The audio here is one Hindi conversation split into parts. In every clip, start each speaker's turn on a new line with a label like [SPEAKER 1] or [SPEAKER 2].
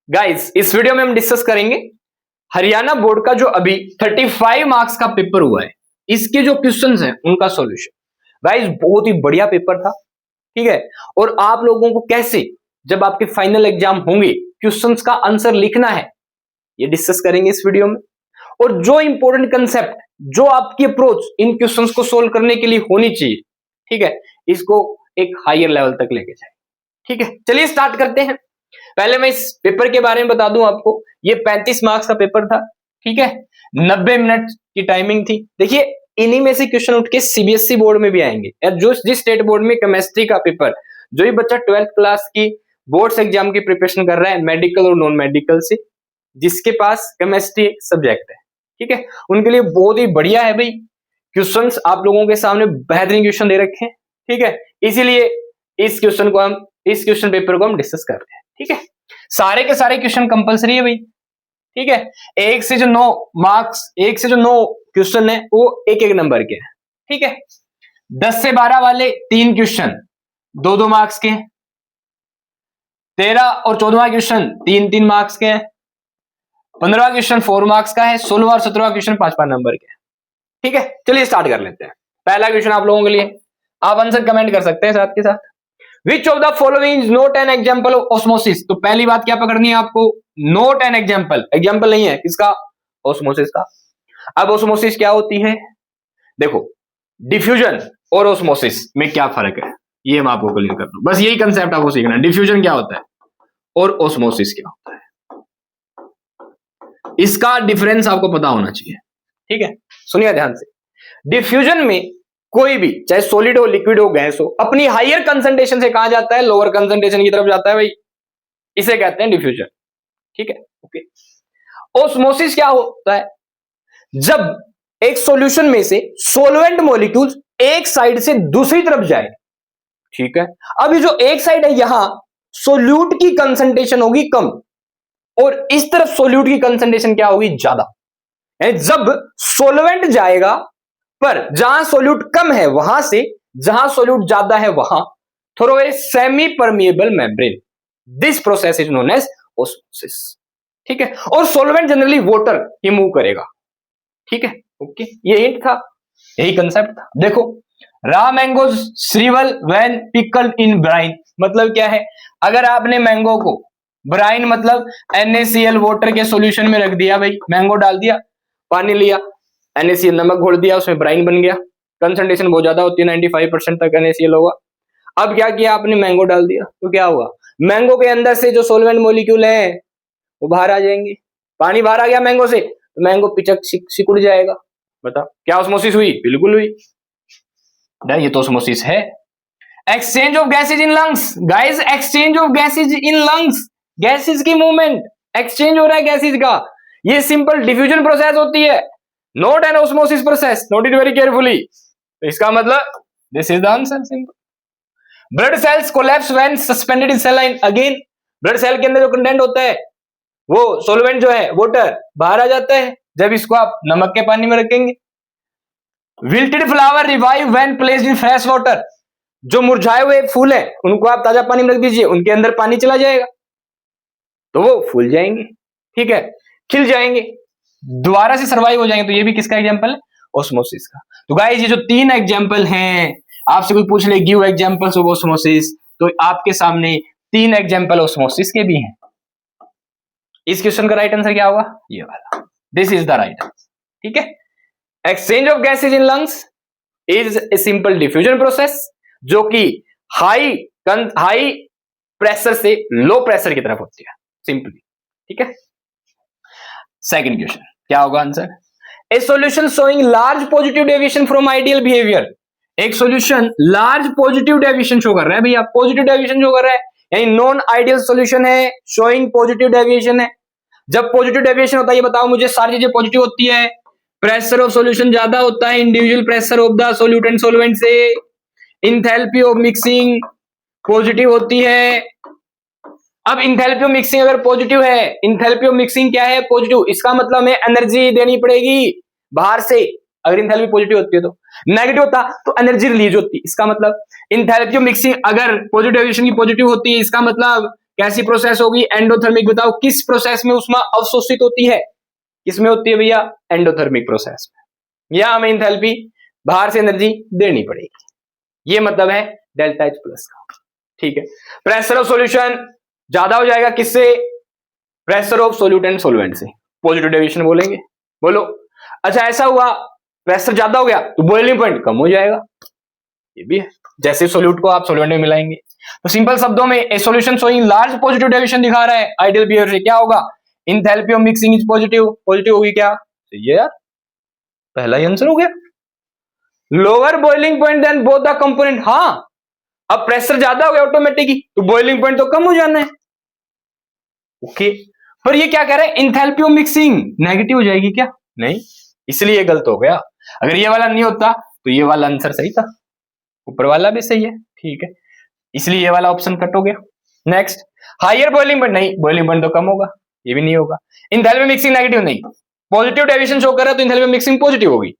[SPEAKER 1] गाइस इस वीडियो में हम डिस्कस करेंगे हरियाणा बोर्ड का जो अभी 35 मार्क्स का पेपर हुआ है, इसके जो क्वेश्चंस हैं उनका सॉल्यूशन। गाइस बहुत ही बढ़िया पेपर था, ठीक है। और आप लोगों को कैसे जब आपके फाइनल एग्जाम होंगे क्वेश्चंस का आंसर लिखना है, ये डिस्कस करेंगे इस वीडियो में। और जो इंपॉर्टेंट कंसेप्ट, जो आपकी अप्रोच इन क्वेश्चंस को सोल्व करने के लिए होनी चाहिए, ठीक है, इसको एक हायर लेवल तक लेके जाए। ठीक है, चलिए स्टार्ट करते हैं। पहले मैं इस पेपर के बारे में बता दूं आपको, ये 35 मार्क्स का पेपर था, ठीक है। 90 मिनट की टाइमिंग थी। देखिए इन्हीं में से क्वेश्चन उठ के सीबीएसई बोर्ड में भी आएंगे, या जो जिस स्टेट बोर्ड में केमिस्ट्री का पेपर, जो ही बच्चा 12th क्लास की बोर्ड्स एग्जाम की प्रिपरेशन कर रहा है मेडिकल और नॉन मेडिकल से, जिसके पास केमिस्ट्री एक सब्जेक्ट है, ठीक है, उनके लिए बहुत ही बढ़िया है भाई। क्वेश्चंस आप लोगों के सामने बेहतरीन क्वेश्चन दे रखे हैं, ठीक है, इसीलिए इस क्वेश्चन पेपर को हम डिस्कस करते हैं, ठीक है। सारे के सारे क्वेश्चन कंपलसरी है भाई, ठीक है। एक से जो 9 क्वेश्चन है वो एक एक नंबर के हैं, ठीक है। 10 से 12 वाले 3 क्वेश्चन 2-2 मार्क्स के, 13 और 14वां क्वेश्चन 3-3 मार्क्स के हैं, 15वां क्वेश्चन 4 मार्क्स का है, 16वां और 17वां क्वेश्चन 5-5 नंबर के, ठीक है। चलिए स्टार्ट कर लेते हैं। पहला क्वेश्चन आप लोगों के लिए, आप आंसर कमेंट कर सकते हैं साथ के साथ। Which of the following is not an example of osmosis? तो पहली बात क्या पकड़नी है आपको, नोट एन एग्जाम्पल, एग्जाम्पल नहीं है किसका, ऑस्मोसिस का। अब ऑस्मोसिस क्या होती है, देखो डिफ्यूजन और ऑस्मोसिस में क्या फर्क है, ये मैं आपको क्लियर कर दूं। बस यही कंसेप्ट आपको सीखना है, डिफ्यूजन क्या होता है और ऑस्मोसिस क्या होता है, इसका डिफरेंस आपको पता होना चाहिए, ठीक है। सुनिए ध्यान से, डिफ्यूजन में कोई भी चाहे सॉलिड हो, लिक्विड हो, गैस हो, अपनी हायर कंसंट्रेशन से कहां जाता है, लोअर कंसंट्रेशन की तरफ जाता है भाई, इसे कहते हैं डिफ्यूजन, ठीक है, ओके। ऑस्मोसिस क्या होता है, जब एक सॉल्यूशन में से सॉल्वेंट मॉलिक्यूल्स एक साइड से दूसरी तरफ जाए, ठीक है। अभी जो एक साइड है यहां सोल्यूट की कंसंट्रेशन होगी कम, और इस तरफ सोल्यूट की कंसंट्रेशन क्या होगी, ज्यादा। जब सॉल्वेंट जाएगा पर जहां सोल्यूट कम है वहां से जहां सोल्यूट ज्यादा है वहां through a semi permeable membrane, this process is known as osmosis, ठीक है। और सॉल्वेंट जनरली वाटर ही मूव करेगा, ठीक है, ओके। ये हिंट था, यही कंसेप्ट था। देखो raw mangoes shrivel when pickled in brine, मतलब क्या है, अगर आपने मैंगो को ब्राइन मतलब NaCl वाटर के सॉल्यूशन में रख दिया भाई, मैंगो डाल दिया, पानी लिया, NaCl नमक घोल दिया, उसमें ब्राइन बन गया, कंसंट्रेशन बहुत ज्यादा होती है, 95% तक NaCl होगा। अब क्या किया आपने, मैंगो डाल दिया, तो क्या हुआ, मैंगो के अंदर से जो सॉल्वेंट मॉलिक्यूल है वो बाहर आ जाएंगे, पानी बाहर आ गया मैंगो से, तो मैंगो पिचक सिकुड़ जाएगा। बताओ क्या ऑस्मोसिस हुई, बिल्कुल हुई, ये तो ऑस्मोसिस है। Exchange of gases in lungs, guys exchange of gases in lungs, gases की मूवमेंट, एक्सचेंज हो रहा है गैसेज का, ये सिंपल डिफ्यूजन प्रोसेस होती है, not an osmosis process, note it very carefully. तो इसका मतलब this is the answer, simple. Blood cells collapse when suspended in saline, again blood cell के अंदर जो कंटेंट होता है वो सॉल्वेंट जो है वाटर बाहर आ जाता है जब इसको आप नमक के पानी में रखेंगे। Wilted flower revive when placed in fresh water, जो मुरझाए हुए फूल है उनको आप ताजा पानी में रख दीजिए, उनके अंदर पानी चला जाएगा तो वो फूल जाएंगे, ठीक है, खिल जाएंगे, दोबारा से सर्वाइव हो जाएंगे। तो ये भी किसका एग्जांपल है, ऑस्मोसिस का। तो गाइस ये जो 3 एग्जांपल हैं, आपसे कोई पूछ ले गिव एग्जांपल्स ऑफ ऑस्मोसिस, तो आपके सामने 3 एग्जांपल ऑस्मोसिस के भी हैं। इस क्वेश्चन का राइट आंसर क्या होगा, ये वाला, this is the right answer, ठीक है। Exchange of gases in lungs is a simple diffusion process, जो कि हाई प्रेशर से लो प्रेशर की तरफ होती है, सिंपली, ठीक है। सेकंड क्वेश्चन क्या होगा answer, a solution showing large positive deviation from ideal behaviour, एक solution large positive deviation show कर रहा है भैया, पॉजिटिव डेविएशन शो कर रहा है, यानी नॉन आइडियल सॉल्यूशन है, शोइंग पॉजिटिव डेविएशन है। जब पॉजिटिव डेविएशन होता है, ये बताओ मुझे, सारी चीजें पॉजिटिव होती है, प्रेशर ऑफ सॉल्यूशन ज्यादा होता है individual pressure of the solute and solvent से, इंथैल्पी ऑफ मिक्सिंग पॉजिटिव होती है। अब इंथैल्पी ऑफ मिक्सिंग अगर पॉजिटिव है, इंथैल्पी ऑफ मिक्सिंग क्या है, पॉजिटिव, इसका मतलब हमें एनर्जी देनी पड़ेगी बाहर से, अगर इंथैल्पी पॉजिटिव होती है तो। नेगेटिव होता तो एनर्जी रिलीज होती, इसका मतलब इंथैल्पी ऑफ मिक्सिंग अगर पॉजिटिव डेविएशन की पॉजिटिव होती है, इसका मतलब कैसी प्रोसेस होगी? एंडोथर्मिक। बताओ किस प्रोसेस में उष्मा अवशोषित होती है? किसमें होती है भैया? एंडोथर्मिक प्रोसेस में। या हमें इंथैल्पी बाहर से एनर्जी देनी पड़ेगी। ये मतलब है डेल्टा एच प्लस का। ठीक है, प्रेशर ऑफ सॉल्यूशन ज्यादा हो जाएगा किससे? Pressure of solute and solvent से। पॉजिटिव डेविएशन बोलेंगे। बोलो। अच्छा ऐसा हुआ प्रेशर ज्यादा हो गया तो बॉइलिंग पॉइंट कम हो जाएगा, ये भी है। जैसे सोल्यूट को आप सोलवेंट में मिलाएंगे तो सिंपल शब्दों में ए solution showing large positive deviation दिखा रहा है आइडियल बिहेवियर से, क्या होगा? Enthalpy of mixing is positive. Positive होगी क्या? सही है यार, पहला ही आंसर हो गया। Lower boiling point then both the component. हाँ, अब प्रेशर ज्यादा हो गया ऑटोमेटिकली तो बॉइलिंग पॉइंट तो कम हो जाना है। ओके, पर ये क्या कह रहे हैं? इंथैल्पी ऑफ मिक्सिंग नेगेटिव हो जाएगी क्या? नहीं, इसलिए गलत हो गया। अगर ये वाला नहीं होता तो ये वाला आंसर सही था, ऊपर वाला भी सही है। ठीक है, इसलिए ये वाला ऑप्शन कट हो गया। Next, higher boiling point. नहीं, बॉइलिंग पॉइंट तो कम होगा, ये भी नहीं होगा। इंथैल्पी मिक्सिंग नेगेटिव नहीं, पॉजिटिव डेविएशन शो कर रहा है तो इंथैल्पी मिक्सिंग पॉजिटिव होगी,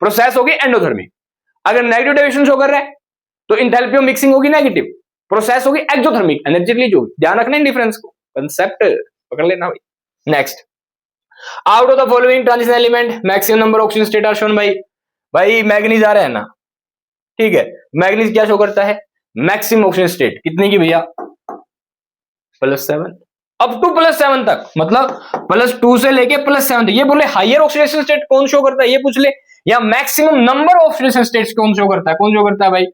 [SPEAKER 1] प्रोसेस होगी एंडोथर्मिक। अगर नेगेटिव डेविएशन शो कर रहा है तो इंथैल्पी मिक्सिंग होगी नेगेटिव, प्रोसेस होगी एक्सोथर्मिक, एनर्जी रिलीज होगी। ध्यान रखना इन डिफरेंस को, कंसेप्ट पकड़ लेना भाई। Next, out of the following transition element maximum number oxygen state are shown. भाई मैग्नीज आ रहा है ना, ठीक है, मैग्नीज क्या शो करता है? मैक्सिमम ऑक्सीजन स्टेट कितने की भैया? +7, अप टू +7 तक, मतलब +2 से लेके +7 तक। ये बोले हायर ऑक्सीडेशन स्टेट कौन शो करता है, ये पूछ ले, या maximum number of oxidation states कौन शो करता है? कौन शो करता है भाई?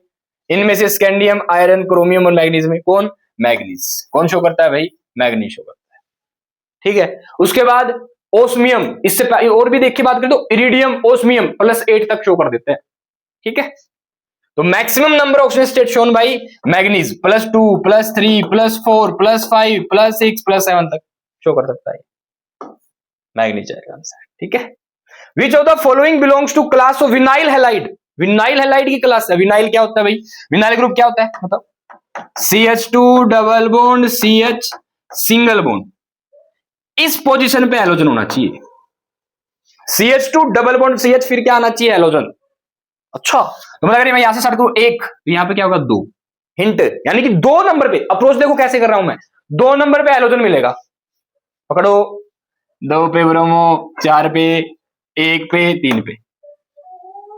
[SPEAKER 1] इनमें से स्कैंडियम, आयरन, क्रोमियम और मैग्नीज में कौन? मैग्नीज। कौन शो करता है भाई? मैग्नीज शो करता है। ठीक है, उसके बाद ओस्मियम, इससे और भी देख के बात करें तो इरिडियम, ओस्मियम +8 तक शो कर देते हैं। ठीक है, तो maximum number oxygen state shown भाई मैग्नीज +2, +3, +4, +5, +6, +7 तक शो कर सकता है, मैग्नीज आएगा आंसर। ठीक है, which of the following belongs to class of vinyl halide? Vinyl halide की क्लास है। विनाइल क्या होता है भाई? विनाइल ग्रुप क्या होता है बताओ? CH2 double bond CH single bond, इस पोजीशन पे हैलोजन होना चाहिए। CH2 डबल बॉन्ड CH, फिर क्या आना चाहिए? हैलोजन। अच्छा, तो मतलब अगर मैं यहां से स्टार्ट करूं 1 तो यहां पे क्या होगा? 2। हिंट, यानी कि 2 नंबर पे अप्रोच देखो कैसे कर रहा हूं मैं। 2 नंबर पे हैलोजन मिलेगा, पकड़ो। 2 पे ब्रोमो, 4 पे, 1 पे, 3 पे।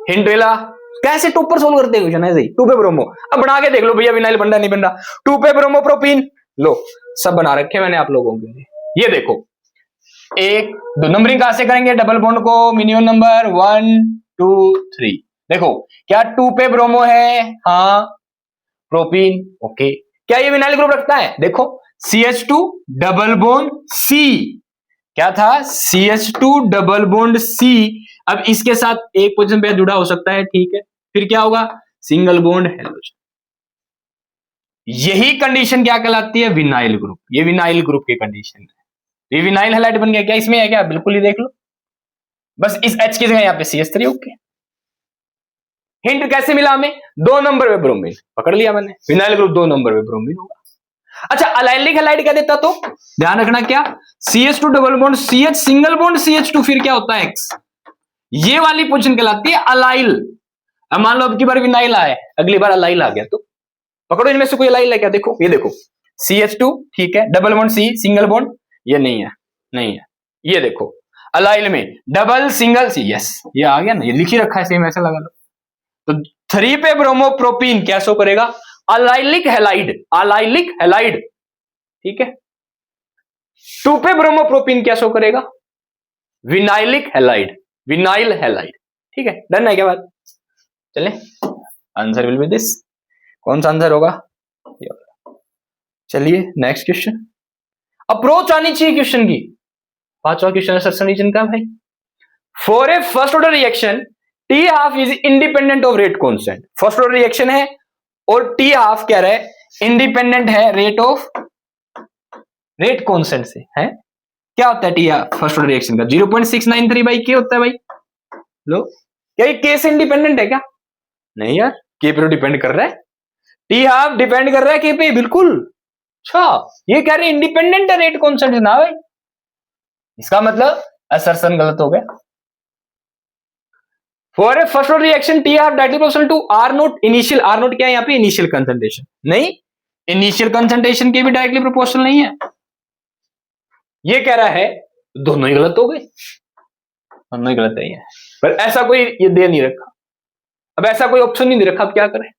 [SPEAKER 1] हिंट मिला। कैसे टॉपर सोल्व करते हैं क्वेश्चन? ऐसे ही 2 पे ब्रोमो। अब बना के देख लो भैया, विनाइल बन रहा नहीं बन रहा। 2 पे ब्रोमो प्रोपीन, लो सब बना रखे मैंने आप लोगों के लिए। ये देखो 1 2 नंबरिंग कहां से करेंगे? डबल बॉन्ड को मिनिमम नंबर 1 2 3। देखो क्या 2 पे ब्रोमो है? हाँ, प्रोपीन। ओके, क्या ये विनाइल ग्रुप रखता है? देखो CH2 डबल बॉन्ड C, क्या था? CH2 double bond C। अब इसके साथ एक पोजीशन पे जुड़ा हो सकता है, ठीक है, फिर क्या होगा? Single bond halogen. यही कंडीशन क्या कहलाती है? Vinyl group. ये विनाइल ग्रुप की कंडीशन है। ये विनाइल हैलाइड बन गया क्या? इसमें है क्या? बिल्कुल ही देख लो, बस इस H की जगह यहाँ पे CH3। ओके, हिंट कैसे मिला हमें? 2 नंबर पे ब्रोमीन, पकड़ लिया मैंने, विनाइल ग्रुप 2 नंबर पे ब्रोमीन होगा। अच्छा, अलाइलिक हैलाइड क्या देता? तो ध्यान रखना, क्या? CH2 double bond CH single bond CH2, फिर क्या होता है? X। ये वाली पोजीशन कहलाती है अलाइल। अब मान लो अब की बार विनाइल आया, अगली बार अलाइल आ गया, तो पकड़ो इनमें से कोई अलाइल है क्या? देखो, ये देखो CH2, ठीक है, double bond C single bond, ये नहीं है, नहीं है। ये देखो अलाइल में डबल सिंगल C, यस ये आ गया ना, ये लिख ही रखा है सेम, ऐसे लगा लो। तो 3 पे ब्रोमो प्रोपीन क्या शो करेगा? Allylic halide, allylic halide. ठीक है, 2 पे ब्रोमो प्रोपीन क्या शो करेगा? Vinylic halide, vinyl halide. ठीक है, डन है क्या बात? चले, आंसर विल बी दिस। कौन सा आंसर होगा? चलिए नेक्स्ट क्वेश्चन। अप्रोच आनी चाहिए क्वेश्चन की। 5वां क्वेश्चन असर्शन रीजन का भाई। For a first order reaction T half is independent of rate constant. First order reaction है और T हाफ कह रहा है इंडिपेंडेंट है रेट कांस्टेंट से, है? क्या होता है T half first order reaction का? 0.693 बाई K होता है भाई। लो, क्या ये K से इंडिपेंडेंट है क्या? नहीं यार, K पे डिपेंड कर रहा है। T हाफ डिपेंड कर रहा है K पे, बिल्कुल। अच्छा, ये कह रहे इंडिपेंडेंट है रेट कांस्टेंट से ना भाई, इसका मतलब असर्शन गलत हो गया। For a first order reaction T half directly proportional to R not initial. R not क्या है यहाँ पे? Initial concentration. नहीं, इनिशियल कंसंट्रेशन के भी डायरेक्टली प्रोपोर्शनल नहीं है। ये कह रहा है दोनों ही गलत हो गए, दोनों ही गलत है ये। पर ऐसा कोई ये दे नहीं रखा, अब ऐसा कोई ऑप्शन नहीं दे रखा, अब क्या करें?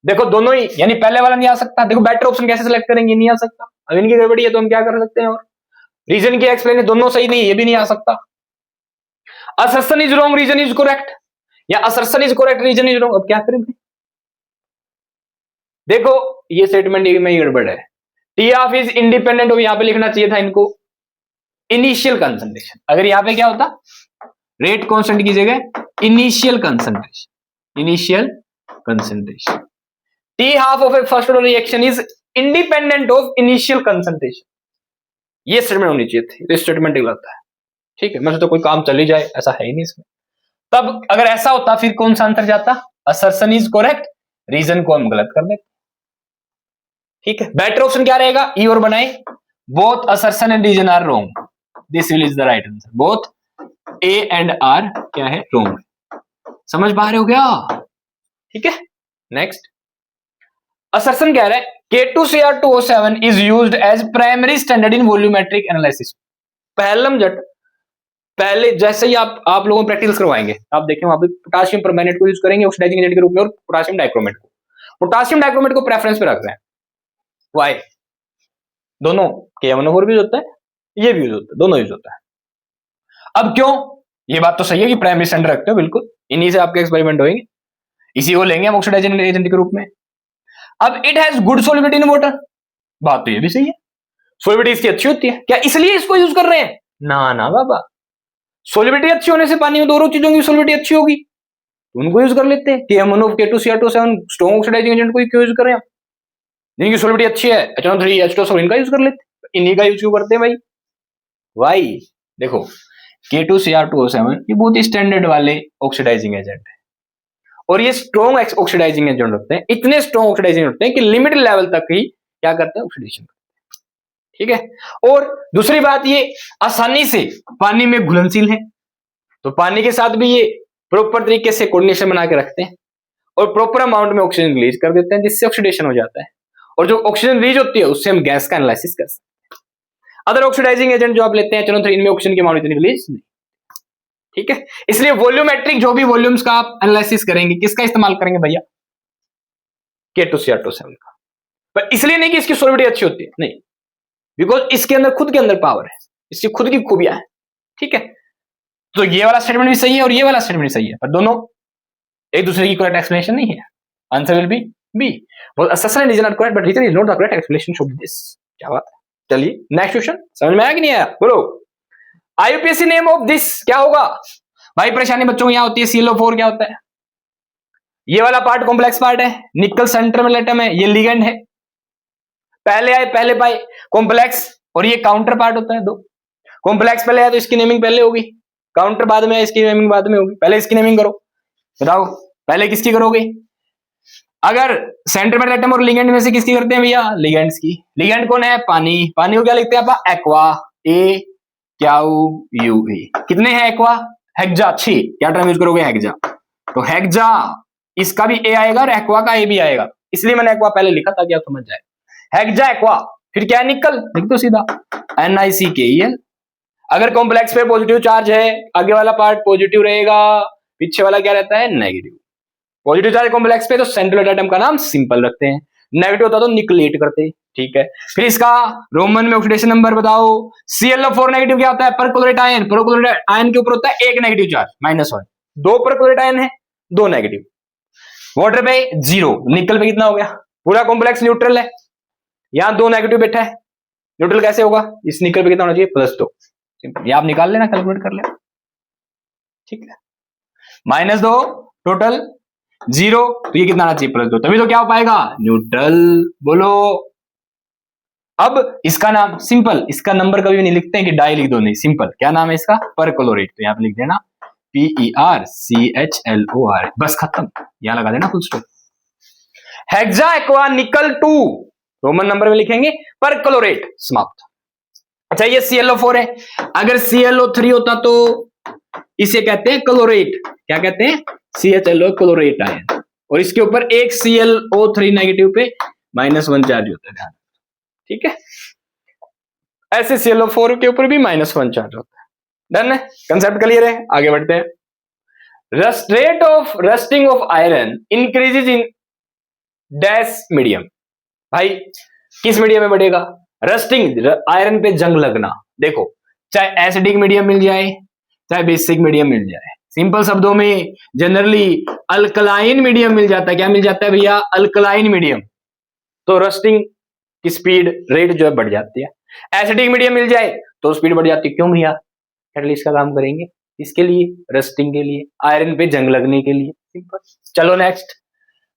[SPEAKER 1] देखो दोनों ही, यानी पहले वाला नहीं आ सकता, देखो बेटर ऑप्शन कैसे सिलेक्ट करेंगे, नहीं आ सकता। अब इनकी गड़बड़ी है तो हम क्या कर सकते हैं? और रीजन की एक्सप्लेन है, दोनों सही नहीं, ये भी नहीं आ सकता। Assertion is wrong, reason is correct, या assertion is correct, reason is wrong. अब क्या करें? देखो ये स्टेटमेंट में गड़बड़ है। T of is independent of, यहां पे लिखना चाहिए था इनको इनिशियल कंसंट्रेशन। अगर यहां पे क्या होता, रेट कांस्टेंट की जगह initial concentration, initial concentration. T half of A first order reaction is independent of initial concentration, ये स्टेटमेंट होनी चाहिए थी, तो स्टेटमेंट गलत है। ठीक है, मैं तो कोई काम चल ही जाए, ऐसा है ही नहीं इसमें। तब अगर ऐसा होता फिर कौन सा आंसर जाता? असर्शन इज करेक्ट, रीजन को हम गलत कर देते। ठीक है, बेटर ऑप्शन क्या रहेगा? ई और बनाए, both assertion and reason are wrong, this will is the right answer. Both A and R क्या है? रॉन्ग। समझ पा रहे हो क्या? ठीक है, नेक्स्ट असर्शन कह रहा है K2Cr2O7 is used as primary standard in volumetric analysis। पहलम जट, पहले जैसे ही आप लोगों को प्रैक्टिकल्स करवाएंगे, आप देखें वहां पे पोटासियम परमैंगनेट को यूज करेंगे ऑक्सीडाइजिंग एजेंट के रूप में, और पोटासियम डाइक्रोमेट को, पोटासियम डाइक्रोमेट को प्रेफरेंस पे रख रहे हैं। वाई? दोनों KMnO4 भी यूज होता है, ये भी यूज होता है, दोनों यूज होता है। अब क्यों? ये बात तो सही है कि प्राइमरी स्टैंडर्ड रखते हो, बिल्कुल इन्हीं से आपके एक्सपेरिमेंट होंगे, इसी को लेंगे हम ऑक्सीडाइजिंग एजेंट के रूप में। अब it has good solubility in water, बात तो ये भी सही है, सॉल्युबिलिटी इसकी अच्छी होती है, क्या इसलिए इसको यूज कर रहे हैं? ना ना बाबा, सॉल्युबिलिटी अच्छी होने से पानी में दोनों चीजों की सॉल्युबिलिटी अच्छी होगी, तो उनको यूज कर लेते हैं। KMnO, K2Cr2O7 strong oxidising agent को क्यों यूज करें हम? जिनकी सॉल्युबिलिटी अच्छी है, HNO3H2SO, इनका यूज कर लेते हैं, इन्हीं का यूज क्यों करते हैं भाई? वाई? देखो K2Cr2O7 ये बहुत ही स्टैंडर्ड वाले ऑक्सीडाइजिंग एजेंट है, और ये स्ट्रॉन्ग ऑक्सीडाइजिंग एजेंट होते हैं, इतने स्ट्रॉन्ग ऑक्सीडाइजिंग होते हैं कि लिमिटेड लेवल तक ही क्या करते हैं? ऑक्सीडेशन। ठीक है, और दूसरी बात ये आसानी से पानी में घुलनशील है, तो पानी के साथ भी ये प्रॉपर तरीके से कोऑर्डिनेशन बना के रखते हैं, और प्रॉपर अमाउंट में ऑक्सीजन रिलीज कर देते हैं, जिससे ऑक्सीडेशन हो जाता है, और जो ऑक्सीजन रिलीज होती है उससे हम गैस का एनालिसिस कर सकते हैं। अदर ऑक्सीडाइजिंग एजेंट जो आप लेते हैं HNO3, इनमें ऑक्सीजन की अमाउंट इतनी रिलीज नहीं। ठीक है, इसलिए वॉल्यूमेट्रिक जो भी वॉल्यूम्स का आप एनालिसिस करेंगे, किसका इस्तेमाल करेंगे भैया? K2Cr2O7 का। पर इसलिए नहीं कि इसकी सॉल्युबिलिटी अच्छी होती है, नहीं, बिकॉज इसके अंदर खुद के अंदर पावर है, इसकी खुद की खूबियां है। ठीक है, तो ये वाला स्टेटमेंट भी सही है और ये वाला स्टेटमेंट भी सही है, पर दोनों एक दूसरे की करेक्ट एक्सप्लेनेशन नहीं है। Answer will be B. Assertion and reason are correct but reason is not the correct explanation of this. क्या बात है? चलिए नेक्स्ट क्वेश्चन, समझ में आया कि नहीं आया? बोलो, IUPAC नेम ऑफ दिस क्या होगा? भाई परेशानी बच्चों यहाँ होती है, ClO4 क्या होता है? ये वाला पार्ट कॉम्प्लेक्स पार्ट है, निकल सेंटर में एटम है, ये लिगेंड है, पहले आए पहले पाए कॉम्प्लेक्स, और ये काउंटर पार्ट होता है। दो कॉम्प्लेक्स पहले आया तो इसकी नेमिंग पहले होगी, काउंटर बाद में, इसकी नेमिंग बाद में होगी। पहले इसकी नेमिंग करो, बताओ पहले किसकी करोगे? अगर सेंटर में एटम और लिगेंड में से किसकी करते हैं भैया? लिगेंड्स की। लिगेंड कौन है? पानी। पानी को क्या लिखते हैं आप? Aqua, A Q U A. कितने हैं एक्वा? हेक्सा, 6। क्या टर्म यूज करोगे? हेक्सा। तो हेक्सा, इसका भी ए आएगा और एक्वा का ए भी आएगा, इसलिए मैंने एक्वा पहले लिखा ताकि आप समझ जाए। हेक्सा एक्वा, फिर क्या है? निकल, लिख दो सीधा NiCKEl। अगर कॉम्प्लेक्स पे पॉजिटिव चार्ज है, आगे वाला पार्ट पॉजिटिव रहेगा, पीछे वाला क्या रहता है? नेगेटिव। पॉजिटिव चार्ज कॉम्प्लेक्स पे तो सेंट्रल एटम का नाम सिंपल रखते हैं, नेगेटिव होता तो निकलेट करते। ठीक है, फिर इसका रोमन में ऑक्सीडेशन नंबर बताओ। ClO4 नेगेटिव क्या होता है? Perchlorate ion. परक्लोरेट आयन के ऊपर होता है एक नेगेटिव चार्ज, -1। 2 परक्लोरेट आयन है, 2 नेगेटिव। वाटर पे 0, निकल पे कितना हो गया? पूरा कॉम्प्लेक्स न्यूट्रल है, यहां 2 नेगेटिव बैठा है, न्यूट्रल कैसे होगा? इस निकल पे कितना होना चाहिए? +2। सिंपल, ये आप निकाल लेना, कैलकुलेट कर लेना। ठीक है, -2 टोटल 0, तो ये कितना आना चाहिए? +2, तभी तो क्या हो पाएगा? न्यूट्रल। बोलो, अब इसका नाम सिंपल, इसका नंबर कभी भी नहीं लिखते हैं कि डाई लिख दो, नहीं, सिंपल। क्या नाम है इसका? परक्लोरेट। तो यहां पे लिख देना PERCHLOR, बस खत्म, यहां लगा देना फुल स्टॉप। हेक्सा एक्वा निकल 2, रोमन नंबर में लिखेंगे, परक्लोरेट, समाप्त। अच्छा, ये ClO4 है, अगर ClO3 होता तो इसे कहते हैं क्लोरेट। क्या कहते हैं? CHLO, chlorate ion. और इसके ऊपर एक ClO3 नेगेटिव पे -1 चार्ज होता है, ध्यान, ठीक है। ऐसे ClO4 के ऊपर भी -1 चार्ज होता है। डन है, कंसेप्ट क्लियर है, आगे बढ़ते हैं। Rate of rusting of iron increases in dash medium. भाई किस मीडियम में बढ़ेगा? रस्टिंग, आयरन पे जंग लगना। देखो, चाहे एसिडिक मीडियम मिल जाए, चाहे बेसिक मीडियम मिल जाए, सिंपल शब्दों में जनरली अल्कलाइन मीडियम मिल जाता है। क्या मिल जाता है भैया? Alkaline medium. तो रस्टिंग की स्पीड, रेट जो है बढ़ जाती है। एसिडिक मीडियम मिल जाए तो स्पीड बढ़ जाती है। क्यों भैया? कैटलिस्ट का काम करेंगे इसके लिए, रस्टिंग के लिए, आयरन पे जंग लगने के लिए, सिंपल। चलो नेक्स्ट,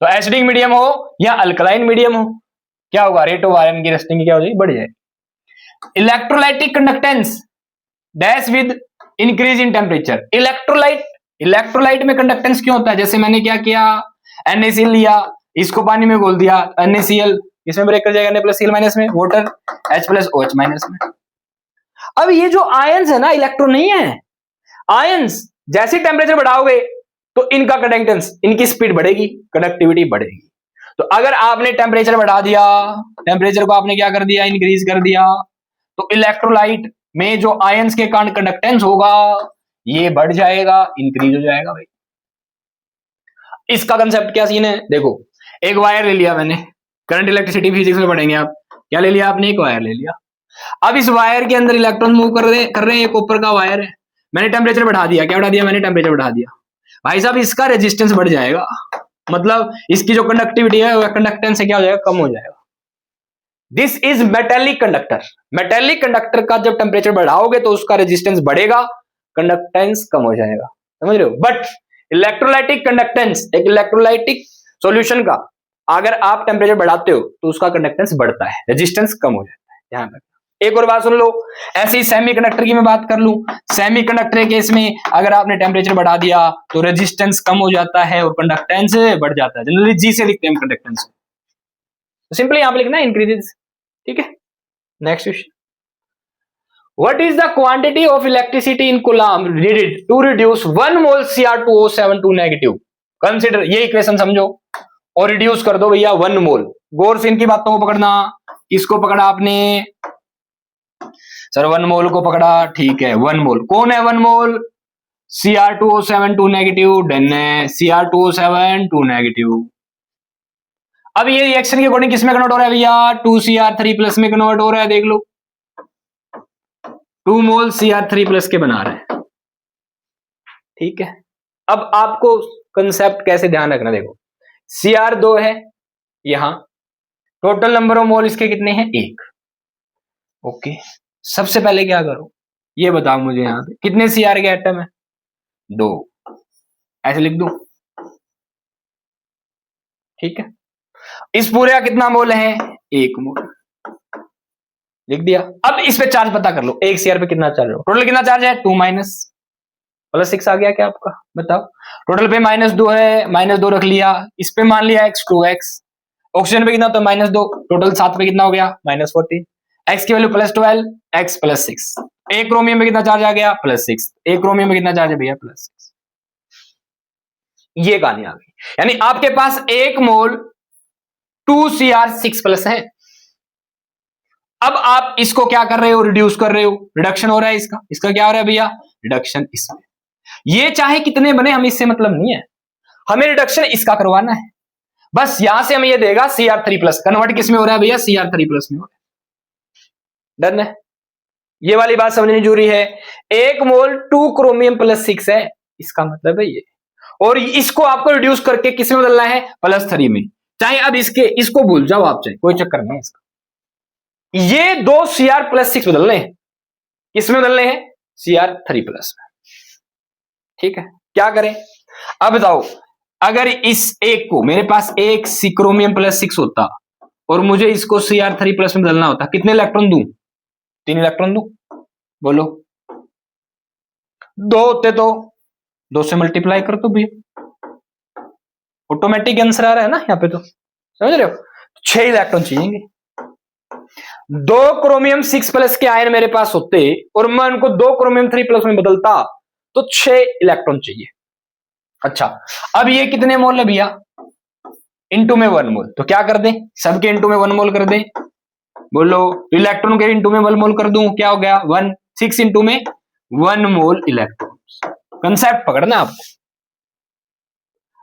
[SPEAKER 1] तो एसिडिक मीडियम हो या अल्कलाइन मीडियम हो, क्या होगा? रेट ऑफ आयरन की रस्टिंग की क्या हो जाएगी? बढ़ जाएगी। Electrolytic conductance dash with increase in temperature. Electrolyte में कंडक्टेंस क्यों होता है? जैसे मैंने क्या किया, NaCl लिया, इसको पानी में घोल दिया, NaCl इसमें ब्रेक कर जाएगा, Na+Cl माइनस में, वाटर H+OH माइनस में। अब ये जो आयंस है ना, इलेक्ट्रॉन नहीं है, आयंस, जैसे टेम्परेचर बढ़ाओगे तो इनका कंडक्टेंस, इनकी स्पीड बढ़ेगी, कंडक्टिविटी बढ़ेगी। तो अगर आपने टेम्परेचर बढ़ा दिया, टेम्परेचर को आपने क्या कर दिया? इंक्रीज कर दिया, तो इलेक्ट्रोलाइट में जो आयंस के कारण कंडक्टेंस होगा ये बढ़ जाएगा, इंक्रीज हो जाएगा भाई। इसका कंसेप्ट क्या सीन है? देखो, एक वायर ले लिया मैंने, करंट इलेक्ट्रिसिटी फिजिक्स में पढ़ेंगे आप, क्या ले लिया आपने? एक वायर ले लिया। अब इस वायर के अंदर इलेक्ट्रॉन मूव कर रहे हैं, एक ऊपर का वायर है, मैंने टेम्परेचर बढ़ा दिया। क्या बढ़ा दिया मैंने? टेम्परेचर बढ़ा दिया। भाई साहब, इसका रेजिस्टेंस बढ़ जाएगा, मतलब इसकी जो कंडक्टिविटी है, कंडक्टेंस क्या हो जाएगा? कम हो जाएगा। This is metallic conductor. Metallic conductor का जब टेम्परेचर बढ़ाओगे तो उसका रेजिस्टेंस बढ़ेगा, कंडक्टेंस कम हो जाएगा, समझ रहे हो? बट इलेक्ट्रोलाइटिक कंडक्टेंस, एक इलेक्ट्रोलाइटिक सॉल्यूशन का अगर आप टेम्परेचर बढ़ाते हो तो उसका कंडक्टेंस बढ़ता है, रेजिस्टेंस कम हो जाता है, ध्यान रखना। एक और बात सुन लो, ऐसी सेमीकंडक्टर की मैं बात कर लूं, सेमीकंडक्टर के केस में अगर आपने टेम्परेचर बढ़ा दिया तो रेजिस्टेंस कम हो जाता है और कंडक्टेंस बढ़ जाता है। जनरली जी से लिखते हैं हम कंडक्टेंस, तो सिंपली यहां पे लिखना है इंक्रीजेस, ठीक है। Next question, what is the quantity of electricity in coulomb needed to reduce 1 mole Cr2O7 to negative? Consider, ये इक्वेशन समझो और रिड्यूस कर दो भैया 1 मोल। गौर से इनकी बातों को पकड़ना, इसको पकड़ा आपने सर, 1 मोल को पकड़ा, ठीक है। 1 मोल कौन है? 1 mole Cr2O7 to negative, done है, Cr2O7 टू नेगेटिव। अब ये रिएक्शन के अकॉर्डिंग किसमें कन्वर्ट हो रहा है भैया? 2Cr3+ में कन्वर्ट हो रहा है, देख लो, 2 मोल Cr3+ के बना रहे हैं, ठीक है। अब आपको कंसेप्ट कैसे ध्यान रखना, देखो Cr2 है यहां, टोटल नंबर ऑफ मोल इसके कितने हैं? 1, ओके। सबसे पहले क्या करो, ये बताओ मुझे, यहां पे कितने Cr के एटम है? 2, ऐसे लिख दूं, ठीक है। इस पूरे का कितना मोल है? 1 मोल, लिख दिया। अब इस पे चार्ज पता कर लो, 1 Cr पे कितना चार्ज हो, टोटल कितना चार्ज है? 2 +6 आ गया क्या आपका? बताओ, टोटल पे -2 है, -2 रख लिया, इस पे मान लिया x 2x, ऑक्सीजन पे कितना? तो -2, टोटल 7 पे कितना हो गया? -14, x की वैल्यू +12, x +6, एक क्रोमियम में कितना चार्ज आ गया? +6, एक क्रोमियम में कितना चार्ज है भैया? +6। ये कहानी आ गई, यानी आपके पास 1 मोल 2Cr6+ है। अब आप इसको क्या कर रहे हो? रिड्यूस कर रहे हो, रिडक्शन हो रहा है इसका क्या हो रहा है भैया? रिडक्शन इसमें। ये चाहे कितने बने, हमें इससे मतलब नहीं है, हमें रिडक्शन इसका करवाना है। बस यहां से हमें ये देगा Cr3+, कन्वर्ट किस में हो रहा है भैया? Cr3+ में हो रहा है, डन है। ये वाली बात समझनी जरूरी है। 1 मोल 2 क्रोमियम +6 है, इसका मतलब है ये, और इसको आपको रिड्यूस करके किस में बदलना है? +3 में। चाहे अब इसको भूल जाओ आप, चाहे, कोई चक्कर नहीं है इसका। ये 2 Cr+6 बदलने हैं, किसमें बदलने हैं? Cr3+ में, ठीक है। क्या करें अब बताओ, अगर इस एक को, मेरे पास एक क्रोमियम +6 होता और मुझे इसको Cr3+ में बदलना होता, कितने इलेक्ट्रॉन दूं? 3 इलेक्ट्रॉन दूं, बोलो। 2 होते तो 2 से मल्टीप्लाई कर दो भैया, ऑटोमेटिक आंसर आ रहा है ना यहाँ पे, तो समझ रहे हो? 6 इलेक्ट्रॉन चाहिए। 2 क्रोमियम 6+ के आयन मेरे पास होते और मैं उनको 2 क्रोमियम 3+ में बदलता तो 6 इलेक्ट्रॉन चाहिए। अच्छा, अब ये कितने मोल है भैया? इंटू में 1 मोल, तो क्या कर दें, सबके इंटू में 1 मोल कर दें, बोलो इलेक्ट्रॉन के इंटू में 1 मोल कर दूं, क्या हो गया 1, 6 इंटू में 1 मोल इलेक्ट्रॉन। कंसेप्ट पकड़ना आपको।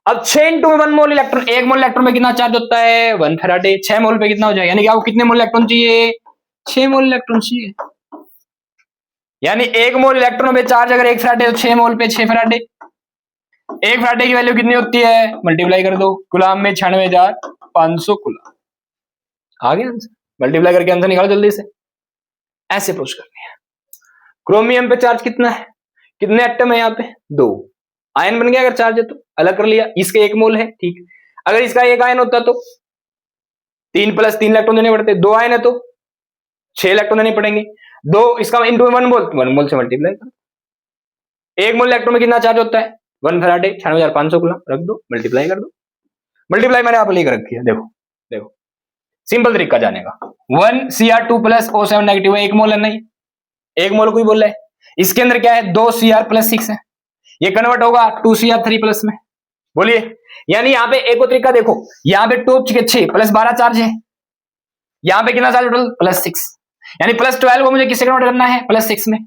[SPEAKER 1] अब 6 इंटू में 1 मोल इलेक्ट्रॉन, 1 मोल इलेक्ट्रॉन में कितना चार्ज होता है 1 फैराडे, 6 मोल पे कितना हो जाएगा, यानी कि आपको कितने मोल इलेक्ट्रॉन चाहिए 6 मोल इलेक्ट्रॉन चाहिए, यानी 1 मोल इलेक्ट्रॉन पे चार्ज अगर 1 फैराडे तो 6 मोल पे 6 फैराडे। 1 फैराडे की वैल्यू कितनी होती है, मल्टीप्लाई कर दो, कूलाम में 96,500 कूलाम। आ गया आंसर, मल्टीप्लाई करके आंसर निकालो जल्दी से, ऐसे अप्रोच करनी है। क्रोमियम पे चार्ज कितना है, कितने एटम है यहाँ पे 2, आयन बन गया, अगर चार्ज है तो अलग कर लिया, इसके 1 मोल है, ठीक। अगर इसका 1 आयन होता तो 3 + 3 इलेक्ट्रॉन देने पड़ते, 2 आयन है तो 6 इलेक्ट्रॉन देने पड़ेंगे, 2 इसका इंटू 1 मोल, 1 मोल से मल्टीप्लाई करो। 1 मोल इलेक्ट्रॉन में कितना चार्ज होता है 1 फैराडे, 96,500 कूलम, रख दो, मल्टीप्लाई कर दो। मल्टीप्लाई मैंने आप लिख रखी है, देखो देखो सिंपल तरीका जाने का। 1 Cr2 + O7 नेगेटिव है, 1 मोल है, नहीं 1 मोल कोई बोल रहा है, इसके अंदर क्या है 2 Cr + 6 है, ये कन्वर्ट होगा 2 Cr3+ में, बोलिए। यानी यहाँ पे एक और तरीका देखो, यहाँ पे 2 6 + 12 चार्ज है, यहाँ पे कितना चार्ज टोटल +6, यानी +12 को मुझे किससे कन्वर्ट करना है +6 में,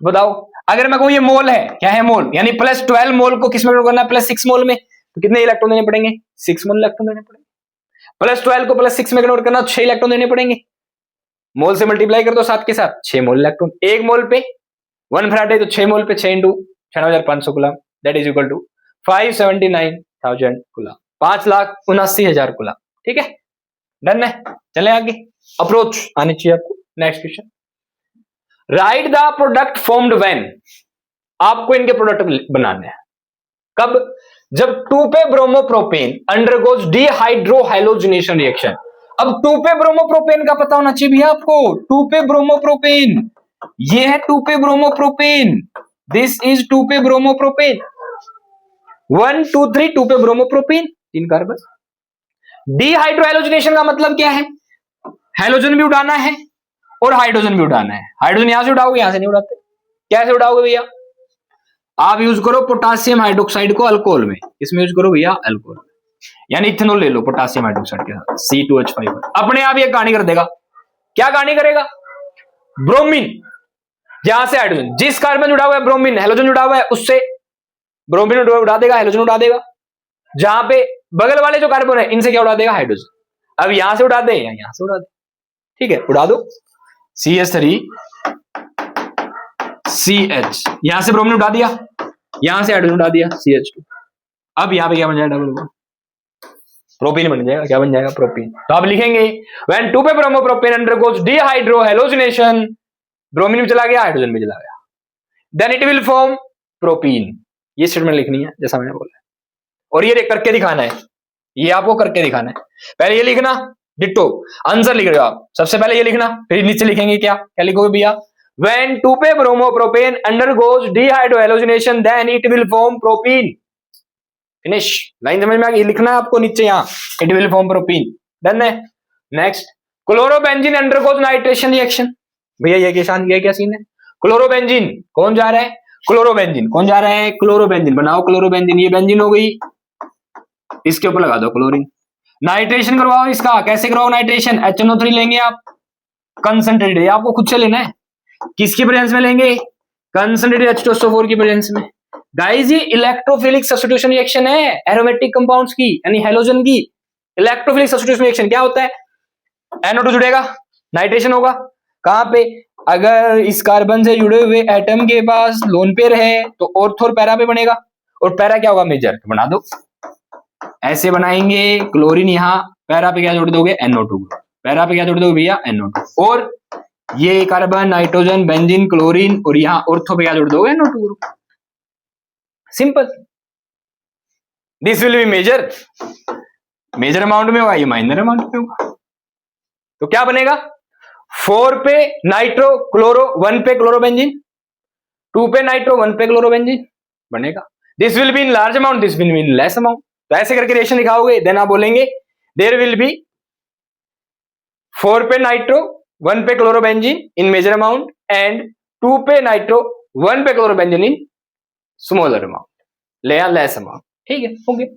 [SPEAKER 1] बताओ। अगर मैं कहूं ये मोल है, क्या है मोल, यानी +12 मोल को किस में कन्वर्ट करना है +6 मोल में, तो कितने इलेक्ट्रॉन देने पड़ेंगे 6 मोल इलेक्ट्रॉन देने पड़ेंगे। +12 को +6 में कन्वर्ट करना 6 इलेक्ट्रॉन देने पड़ेंगे, मोल से मल्टीप्लाई कर दो 7 के साथ, 6 मोल इलेक्ट्रॉन। 1 मोल पे 1 फैराडे, तो 6 मोल पे 6 into 96,500 coulomb, that is equal to 579,000 coulomb, 5,79,000 coulomb, ठीक है, डन है। चले आगे, अप्रोच आनी चाहिए आपको। Next question, right the product formed when, आपको इनके प्रोडक्ट बनाने हैं कब, जब 2पे ब्रोमोप्रोपेन अंडरगोज डिहाइड्रोहाइलोजिनेशन रिएक्शन। अब 2पे ब्रोमोप्रोपेन का पता होना चाहिए भैया आपको, 2पे ब्रोमोप्रोपेन, ये है 2पे ब्रोमोप्रोपेन, दिस इज 2पे ब्रोमोप्रोपेन, 1 2 3 2पे ब्रोमोप्रोपेन, 3 कार्बन। डिहाइड्रोहाइलोजिनेशन का मतलब क्या है, हाइड्रोजन भी उड़ाना है और हाइड्रोजन भी उड़ाना है। हाइड्रोजन यहां से उड़ाओगे, यहां से नहीं उड़ाते, कैसे उड़ाओगे भैया, आप यूज करो पोटासियम हाइड्रोक्साइड को अल्कोहल में, इसमें यूज करो भैया अल्कोहल, यानी इथेनॉल ले लो पोटासियम हाइड्रोक्साइड के साथ C2H5, अपने आप ये कहानी कर देगा। क्या कहानी करेगा, ब्रोमीन, जहां से हाइड्रोजन, जिस कार्बन जुड़ा हुआ है ब्रोमीन, हेलोजन जुड़ा हुआ है, उससे ब्रोमीन उड़ा देगा, हेलोजन उड़ा देगा। जहां पे बगल वाले जो कार्बन है इनसे क्या उड़ा देगा हाइड्रोजन। अब यहां से उड़ा दे या यहां से उड़ा दे, ठीक है, उड़ा दो CH3 CH, यहां से ब्रोमीन उड़ा दिया, यहां से हाइड्रोजन उड़ा दिया CH2, अब यहां पे क्या बन जाएगा डबल बॉन्ड, प्रोपीन बन जाएगा, क्या बन जाएगा प्रोपीन। तो आप लिखेंगे व्हेन 2पे ब्रोमोप्रोपेन अंडरगोज डिहाइड्रोहाइलोजिनेशन, ब्रोमीन भी चला गया हाइड्रोजन भी चला गया, then it will form propene. ये स्टेटमेंट लिखनी है जैसा मैंने बोला, और ये करके दिखाना है, ये आपको करके दिखाना है। पहले ये लिखना डिट्टो, आंसर लिख रहे हो आप, सबसे पहले ये लिखना, फिर नीचे लिखेंगे क्या क्या लिखोगे भैया, when 2पे bromopropane undergoes dehydrohallucination then it will form propene, finish. Line समझ में आ गई, लिखना है आपको नीचे यहाँ it will form propene, done है। Next, chlorobenzene undergoes nitration reaction, भैया ये क्या सीन है, क्लोरोबेंजीन कौन जा रहा है, क्लोरोबेंजीन कौन जा रहा है, क्लोरोबेंजीन बनाओ, क्लोरोबेंजीन, ये बेंजीन हो गई, इसके ऊपर लगा दो क्लोरीन, नाइट्रेशन करवाओ इसका, कैसे करवाओ नाइट्रेशन, HNO3 लेंगे आप कंसंट्रेटेड, आपको खुद से लेना है, किसकी प्रेजेंस में लेंगे, कंसंट्रेटेड H2SO4 की प्रेजेंस में। गाइस ये इलेक्ट्रोफिलिक सब्स्टिट्यूशन रिएक्शन है एरोमेटिक कंपाउंड्स की, यानी हैलोजन की इलेक्ट्रोफिलिक सब्स्टिट्यूशन रिएक्शन। क्या होता है, NO2 जुड़ेगा, नाइट्रेशन होगा, कहां पे, अगर इस कार्बन से जुड़े हुए एटम के पास लोन पेयर है तो ऑर्थो और पैरा पे बनेगा, और पैरा क्या होगा मेजर, तो बना दो, ऐसे बनाएंगे, क्लोरीन यहाँ, पैरा पे क्या जोड़ दोगे NO2, पैरा पे क्या जोड़ दोगे भैया NO2, और ये कार्बन नाइट्रोजन बेंजीन क्लोरीन, और यहां ऑर्थो पे क्या जोड़ दोगे NO2 group, simple. This will be major, major amount में होगा, ये माइनर अमाउंट में होगा, तो क्या बनेगा 4 पे नाइट्रो क्लोरो, 1 पे क्लोरोबेंजीन, 2 पे नाइट्रो, 1 पे क्लोरोबेंजीन बनेगा। This will be in large amount, this will be in less amount, तो ऐसे करके रिएक्शन दिखाओगे, देन आप बोलेंगे देयर विल बी 4 पे नाइट्रो 1 पे chlorobenzene in major amount and 2 पे नाइट्रो 1 पे chlorobenzene in smaller amount, less amount, ठीक है, हो गया।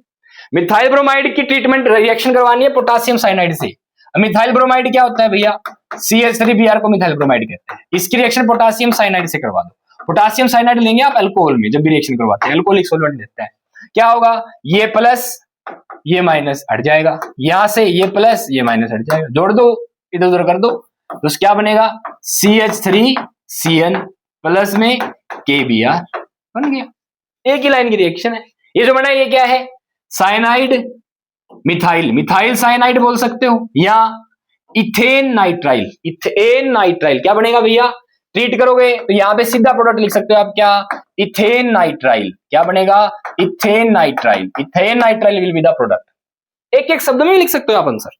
[SPEAKER 1] मिथाइल ब्रोमाइड की ट्रीटमेंट रिएक्शन करवानी है पोटासियम साइनाइड से। मिथाइल ब्रोमाइड क्या होता है भैया, CH3Br को मिथाइल ब्रोमाइड कहते हैं। इसकी रिएक्शन पोटासियम साइनाइड से करवा दो। पोटासियम साइनाइड लेंगे आप अल्कोहल में, जब भी रिएक्शन करवाते हैं अल्कोहलिक सॉल्वेंट देते हैं, क्या होगा, ये प्लस ये माइनस हट जाएगा, यहां से ये प्लस ये माइनस हट जाएगा, जोड़ दो इधर उधर कर दो, तो क्या बनेगा, CH3CN प्लस में KBr बन गया। एक ही लाइन की रिएक्शन है। ये जो बना है ये क्या है, साइनाइड मिथाइल, मिथाइल साइनाइड बोल सकते हो, या इथेन नाइट्राइल, इथेन नाइट्राइल क्या बनेगा भैया, ट्रीट करोगे तो यहां पे सीधा प्रोडक्ट लिख सकते हो आप, क्या, इथेन नाइट्राइल, क्या बनेगा, ethane nitrile, ethane nitrile will be the product. एक एक शब्द में भी लिख सकते हो आप आंसर,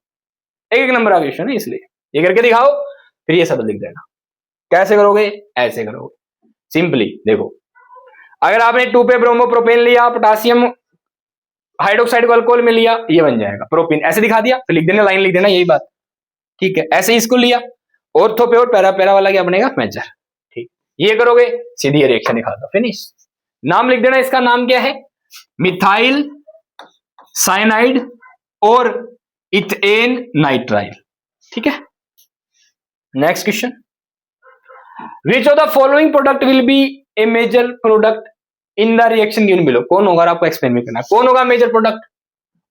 [SPEAKER 1] एक एक नंबर का क्वेश्चन है इसलिए ये करके दिखाओ, फिर ये शब्द लिख देना। कैसे करोगे, ऐसे करोगे सिंपली। देखो अगर आपने 2 पे ब्रोमो प्रोपेन लिया, पोटासियम हाइड्रोक्साइड को अल्कोहल में लिया, ये बन जाएगा प्रोपेन, ऐसे दिखा दिया, फिर लिख देना, लाइन लिख देना, यही बात, ठीक है। ऐसे ही इसको लिया, ऑर्थो पे और पैरा पैरा वाला क्या बनेगा, मेजर, ठीक। ये करोगे सीधी रिएक्शन दिखा दो, फिनिश। नाम लिख देना, इसका नाम क्या है, मिथाइल साइनाइड और इथेन नाइट्राइल, ठीक है। Next question, which of the following product will be a major product in the reaction given below. कौन होगा, आपको एक्सप्लेन भी करना है, कौन होगा मेजर प्रोडक्ट,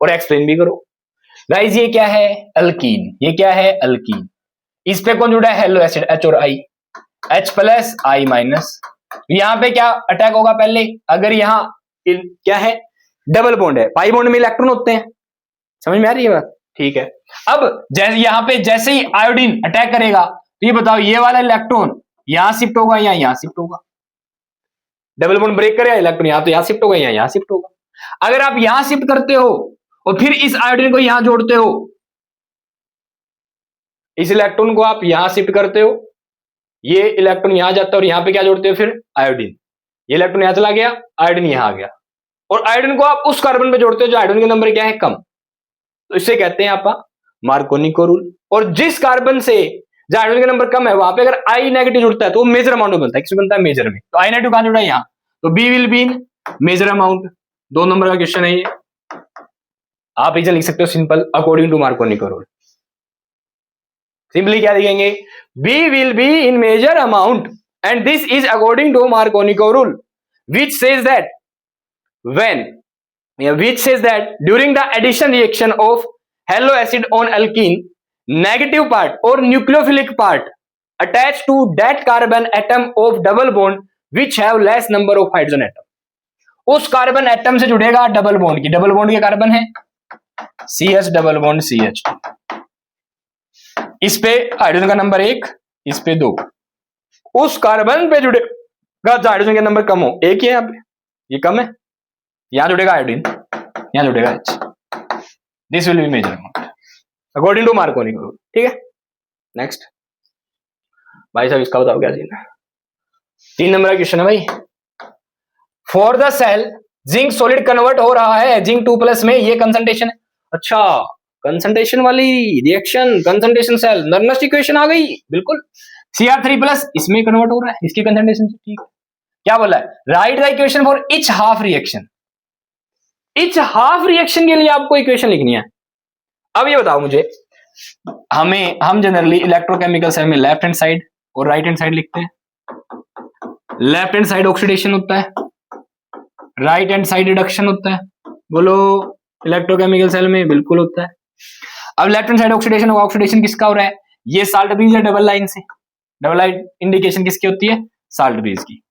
[SPEAKER 1] और एक्सप्लेन भी करो। गाइस ये क्या है, अल्कीन, ये क्या है, अल्कीन। इस पे कौन जुड़ा है, हेलो एसिड, H और I, H plus I minus. यहां पे क्या अटैक होगा, पहले अगर यहां क्या है, डबल बॉन्ड है, पाई बॉन्ड में इलेक्ट्रॉन होते हैं, समझ में आ रही है बात, ठीक है। अब जैसे यहां पे जैसे ही आयोडीन अटैक करेगा, तो ये बताओ ये वाला इलेक्ट्रॉन यहां शिफ्ट होगा या यहां शिफ्ट होगा, डबल बॉन्ड ब्रेक करेगा, इलेक्ट्रॉन यहां तो यहां शिफ्ट होगा या यहां शिफ्ट होगा। अगर आप यहां शिफ्ट करते हो और फिर इस आयोडीन को यहां जोड़ते हो, इस इलेक्ट्रॉन को आप यहां शिफ्ट करते हो, ये इलेक्ट्रॉन यहां जाता है और यहां पे क्या जोड़ते हो, फिर आयोडीन, ये इलेक्ट्रॉन यहां चला गया, आयोडीन यहां आ गया, और आयोडीन को आप उस कार्बन पे जोड़ते हो जो आयोडीन के नंबर क्या है, कम, तो इसे कहते हैं आप मार्कोनी को रूल। और जिस कार्बन से जो आयोडीन का नंबर कम है, वहां पे अगर I नेगेटिव जुड़ता है तो वो मेजर अमाउंट में बनता है, किसमें बनता है, मेजर में। तो I नेगेटिव कहां जुड़ा है, यहां, तो B will be in major amount. 2 number का क्वेश्चन है ये, आप इसे लिख सकते हो सिंपल, अकॉर्डिंग टू मार्कोनी को रूल। सिंपली क्या लिखेंगे, B will be in major amount and this is according to Marconi rule, which says that during the addition reaction of halo acid on alkene, negative part or nucleophilic part attached to that carbon atom of double bond which have less number of hydrogen atom। उस कार्बन एटम से जुड़ेगा डबल बॉन्ड की, डबल बॉन्ड के कार्बन है CH डबल बॉन्ड CH, इस पे हाइड्रोजन का नंबर 1, इस पे 2, उस कार्बन पे जुड़ेगा जो हाइड्रोजन का नंबर कम हो, एक ही है यहाँ पे, ये कम है, यहां जुड़ेगा आयोडीन, यहां जुड़ेगा H, this will be major amount according to Markovnikov rule, ठीक है। नेक्स्ट भाई साहब इसका बताओ क्या सीन है, 3 नंबर का क्वेश्चन है भाई। For the cell zinc solid convert हो रहा है जिंक 2+ में, ये कंसंट्रेशन है, अच्छा कंसंट्रेशन वाली reaction, concentration cell, Nernst equation आ गई, बिल्कुल। Cr3+ इसमें कन्वर्ट हो रहा है, इसकी कंसंट्रेशन, ठीक है। क्या बोला है, right the equation for each half reaction. Each half reaction के लिए आपको इक्वेशन लिखनी है। अब ये बताओ मुझे, हम जनरली इलेक्ट्रोकेमिकल सेल में लेफ्ट हैंड साइड और राइट हैंड साइड लिखते हैं। लेफ्ट हैंड साइड ऑक्सीडेशन होता है, राइट हैंड साइड रिडक्शन होता है, बोलो इलेक्ट्रोकेमिकल सेल में, बिल्कुल होता है। अब लेफ्ट हैंड साइड ऑक्सीडेशन होगा, ऑक्सीडेशन किसका हो रहा है, ये साल्ट ब्रिज है डबल लाइन से, डबल लाइन इंडिकेशन किसकी होती है, साल्ट ब्रिज की।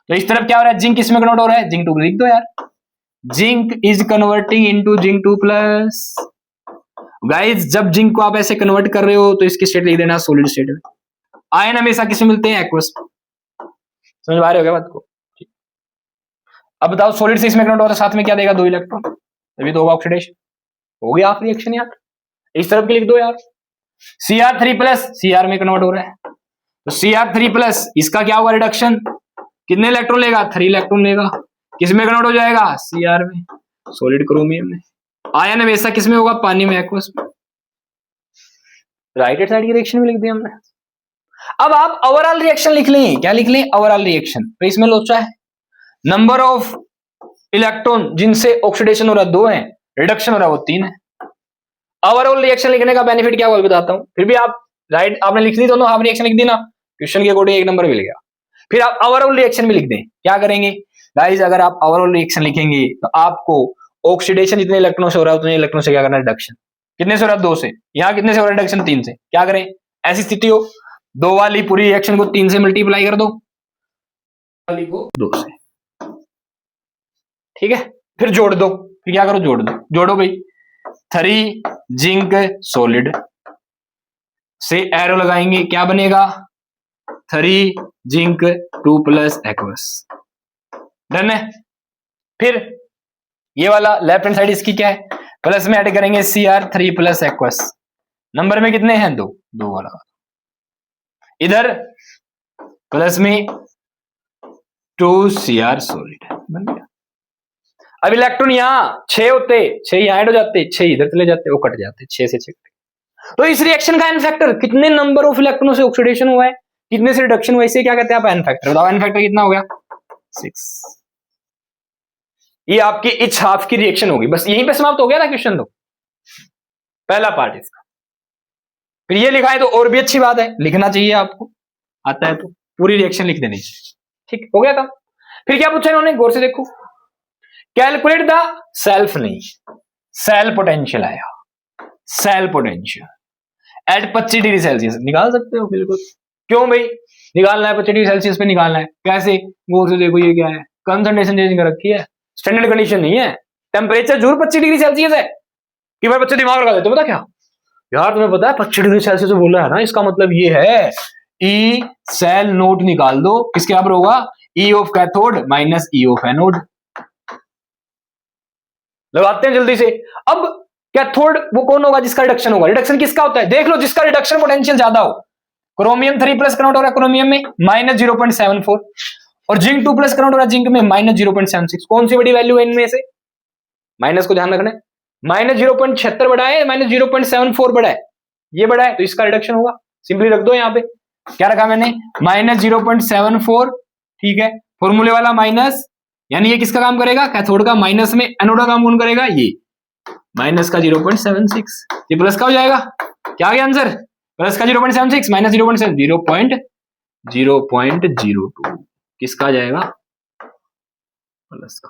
[SPEAKER 1] तो इस तरफ क्या हो रहा है, जिंक किसमें कन्वर्ट हो रहा है, जिंक 2, लिख दो यार, zinc is converting into zinc 2+। Guys जब जिंक को आप ऐसे कन्वर्ट कर रहे हो तो इसकी स्टेट लिख देना सॉलिड स्टेट में। आयन हमेशा किसमें मिलते हैं, एक्वस। समझ पा रहे हो क्या बात को, अब बताओ सॉलिड से इसमें कन्वर्ट हो रहा है, साथ में क्या देगा, 2 इलेक्ट्रॉन, तभी तो होगा ऑक्सीडेशन, हो गया आप रिएक्शन यार। इस तरफ की लिख दो यार, Cr3+ Cr में कन्वर्ट हो रहा है, तो Cr3+ इसका क्या होगा, रिडक्शन, कितने इलेक्ट्रॉन लेगा, 3 इलेक्ट्रॉन लेगा, किसमें कन्वर्ट हो जाएगा, Cr में, सॉलिड क्रोमियम में। आयन हमेशा किसमें होगा, पानी में, एक्वस में। राइट हैंड साइड की रिएक्शन में लिख दिया हमने। अब आप ओवरऑल रिएक्शन लिख लें, क्या लिख लें, ओवरऑल रिएक्शन। तो इसमें लोचा है, नंबर ऑफ इलेक्ट्रॉन जिनसे ऑक्सीडेशन हो रहा है 2 है, रिडक्शन हो रहा है वो 3 है। ओवरऑल रिएक्शन लिखने का बेनिफिट क्या हुआ बताता हूं। फिर भी आप राइट आपने लिख दी दोनों, हाफ रिएक्शन लिख दी ना, क्वेश्चन के अकॉर्डिंग 1 नंबर मिल गया। फिर आप ओवरऑल रिएक्शन भी लिख दें। क्या करेंगे गाइस, अगर आप ओवरऑल रिएक्शन लिखेंगे तो आपको ऑक्सीडेशन जितने इलेक्ट्रॉनों से हो रहा है उतने इलेक्ट्रॉन से क्या करना है, रिडक्शन। कितने से हो रहा है, 2 से। यहाँ कितने से हो रहा है, रिडक्शन 3 से। क्या करें, ऐसी स्थिति हो 2 वाली पूरी रिएक्शन को 3 से मल्टीप्लाई कर दो, वाली को 2 से, ठीक है। फिर जोड़ दो, फिर क्या करो, जोड़ दो, जोड़ो भाई। 3 जिंक सॉलिड से एरो लगाएंगे, क्या बनेगा, 3 जिंक 2 प्लस एक्वस। डन है। फिर ये वाला लेफ्ट हैंड साइड इसकी क्या है, प्लस में ऐड करेंगे Cr3 प्लस एक्वस। नंबर में कितने हैं, 2 वाला। इधर प्लस में 2Cr सॉलिड बन गया। अब इलेक्ट्रॉन यहां 6 होते, 6 यहां ऐड हो जाते, 6 इधर चले जाते, वो कट जाते, 6 से 6। तो इस रिएक्शन का एन फैक्टर, कितने नंबर ऑफ इलेक्ट्रॉनों से ऑक्सीडेशन हुआ है, कितने से रिडक्शन हुआ, इसे क्या कहते हैं आप, एन फैक्टर। बताओ एन फैक्टर कितना हो गया, 6। ये आपकी इच हाफ की रिएक्शन होगी। बस यहीं पे समाप्त हो गया था क्वेश्चन। तो पहला पार्ट इसका। फिर ये लिखा है तो और भी अच्छी बात है, लिखना चाहिए आपको, आता है तो पूरी रिएक्शन लिख देनी चाहिए। ठीक हो गया काम। फिर क्या पूछा इन्होंने, गौर से देखो, कैलकुलेट द सेल्फ, नहीं सेल पोटेंशियल आया, cell potential at 25 degree Celsius. निकाल सकते हो बिल्कुल, क्यों भाई निकालना है, 25 डिग्री सेल्सियस पे निकालना है। कैसे, गौर से देखो, ये क्या है, कंसंट्रेशन चेंज कर रखी है, स्टैंडर्ड कंडीशन नहीं है। टेम्परेचर जरूर 25 डिग्री सेल्सियस है कि भाई बच्चे दिमाग लगा देते, पता क्या यार, तुम्हें पता है 25 डिग्री सेल्सियस बोला है ना, इसका मतलब ये है ई सेल नोट निकाल दो, किसके बराबर होगा, ई of cathode minus E of anode. लगाते हैं जल्दी से। अब कैथोड वो कौन होगा, जिसका रिडक्शन होगा। रिडक्शन किसका होता है, देख लो, जिसका रिडक्शन पोटेंशियल ज्यादा हो। क्रोमियम 3 प्लस कन्वर्ट हो रहा है क्रोमियम में माइनस 0.74, और जिंक 2 प्लस कन्वर्ट हो रहा है जिंक में माइनस 0.76। कौन सी बड़ी वैल्यू है इनमें से, माइनस को ध्यान रखना है, माइनस 0.76 बड़ा है, माइनस 0.74 बड़ा है, ये बड़ा है, तो इसका रिडक्शन होगा। सिंपली रख दो यहाँ पे, क्या रखा मैंने, माइनस 0.74, ठीक है, फॉर्मूले वाला माइनस, यानी ये किसका काम करेगा, कैथोड का, माइनस में एनोड का काम कौन करेगा, ये माइनस का 0.76, ये प्लस का हो जाएगा। क्या आ गया आंसर, प्लस का 0.76 माइनस 0.02, किसका आ जाएगा, प्लस का।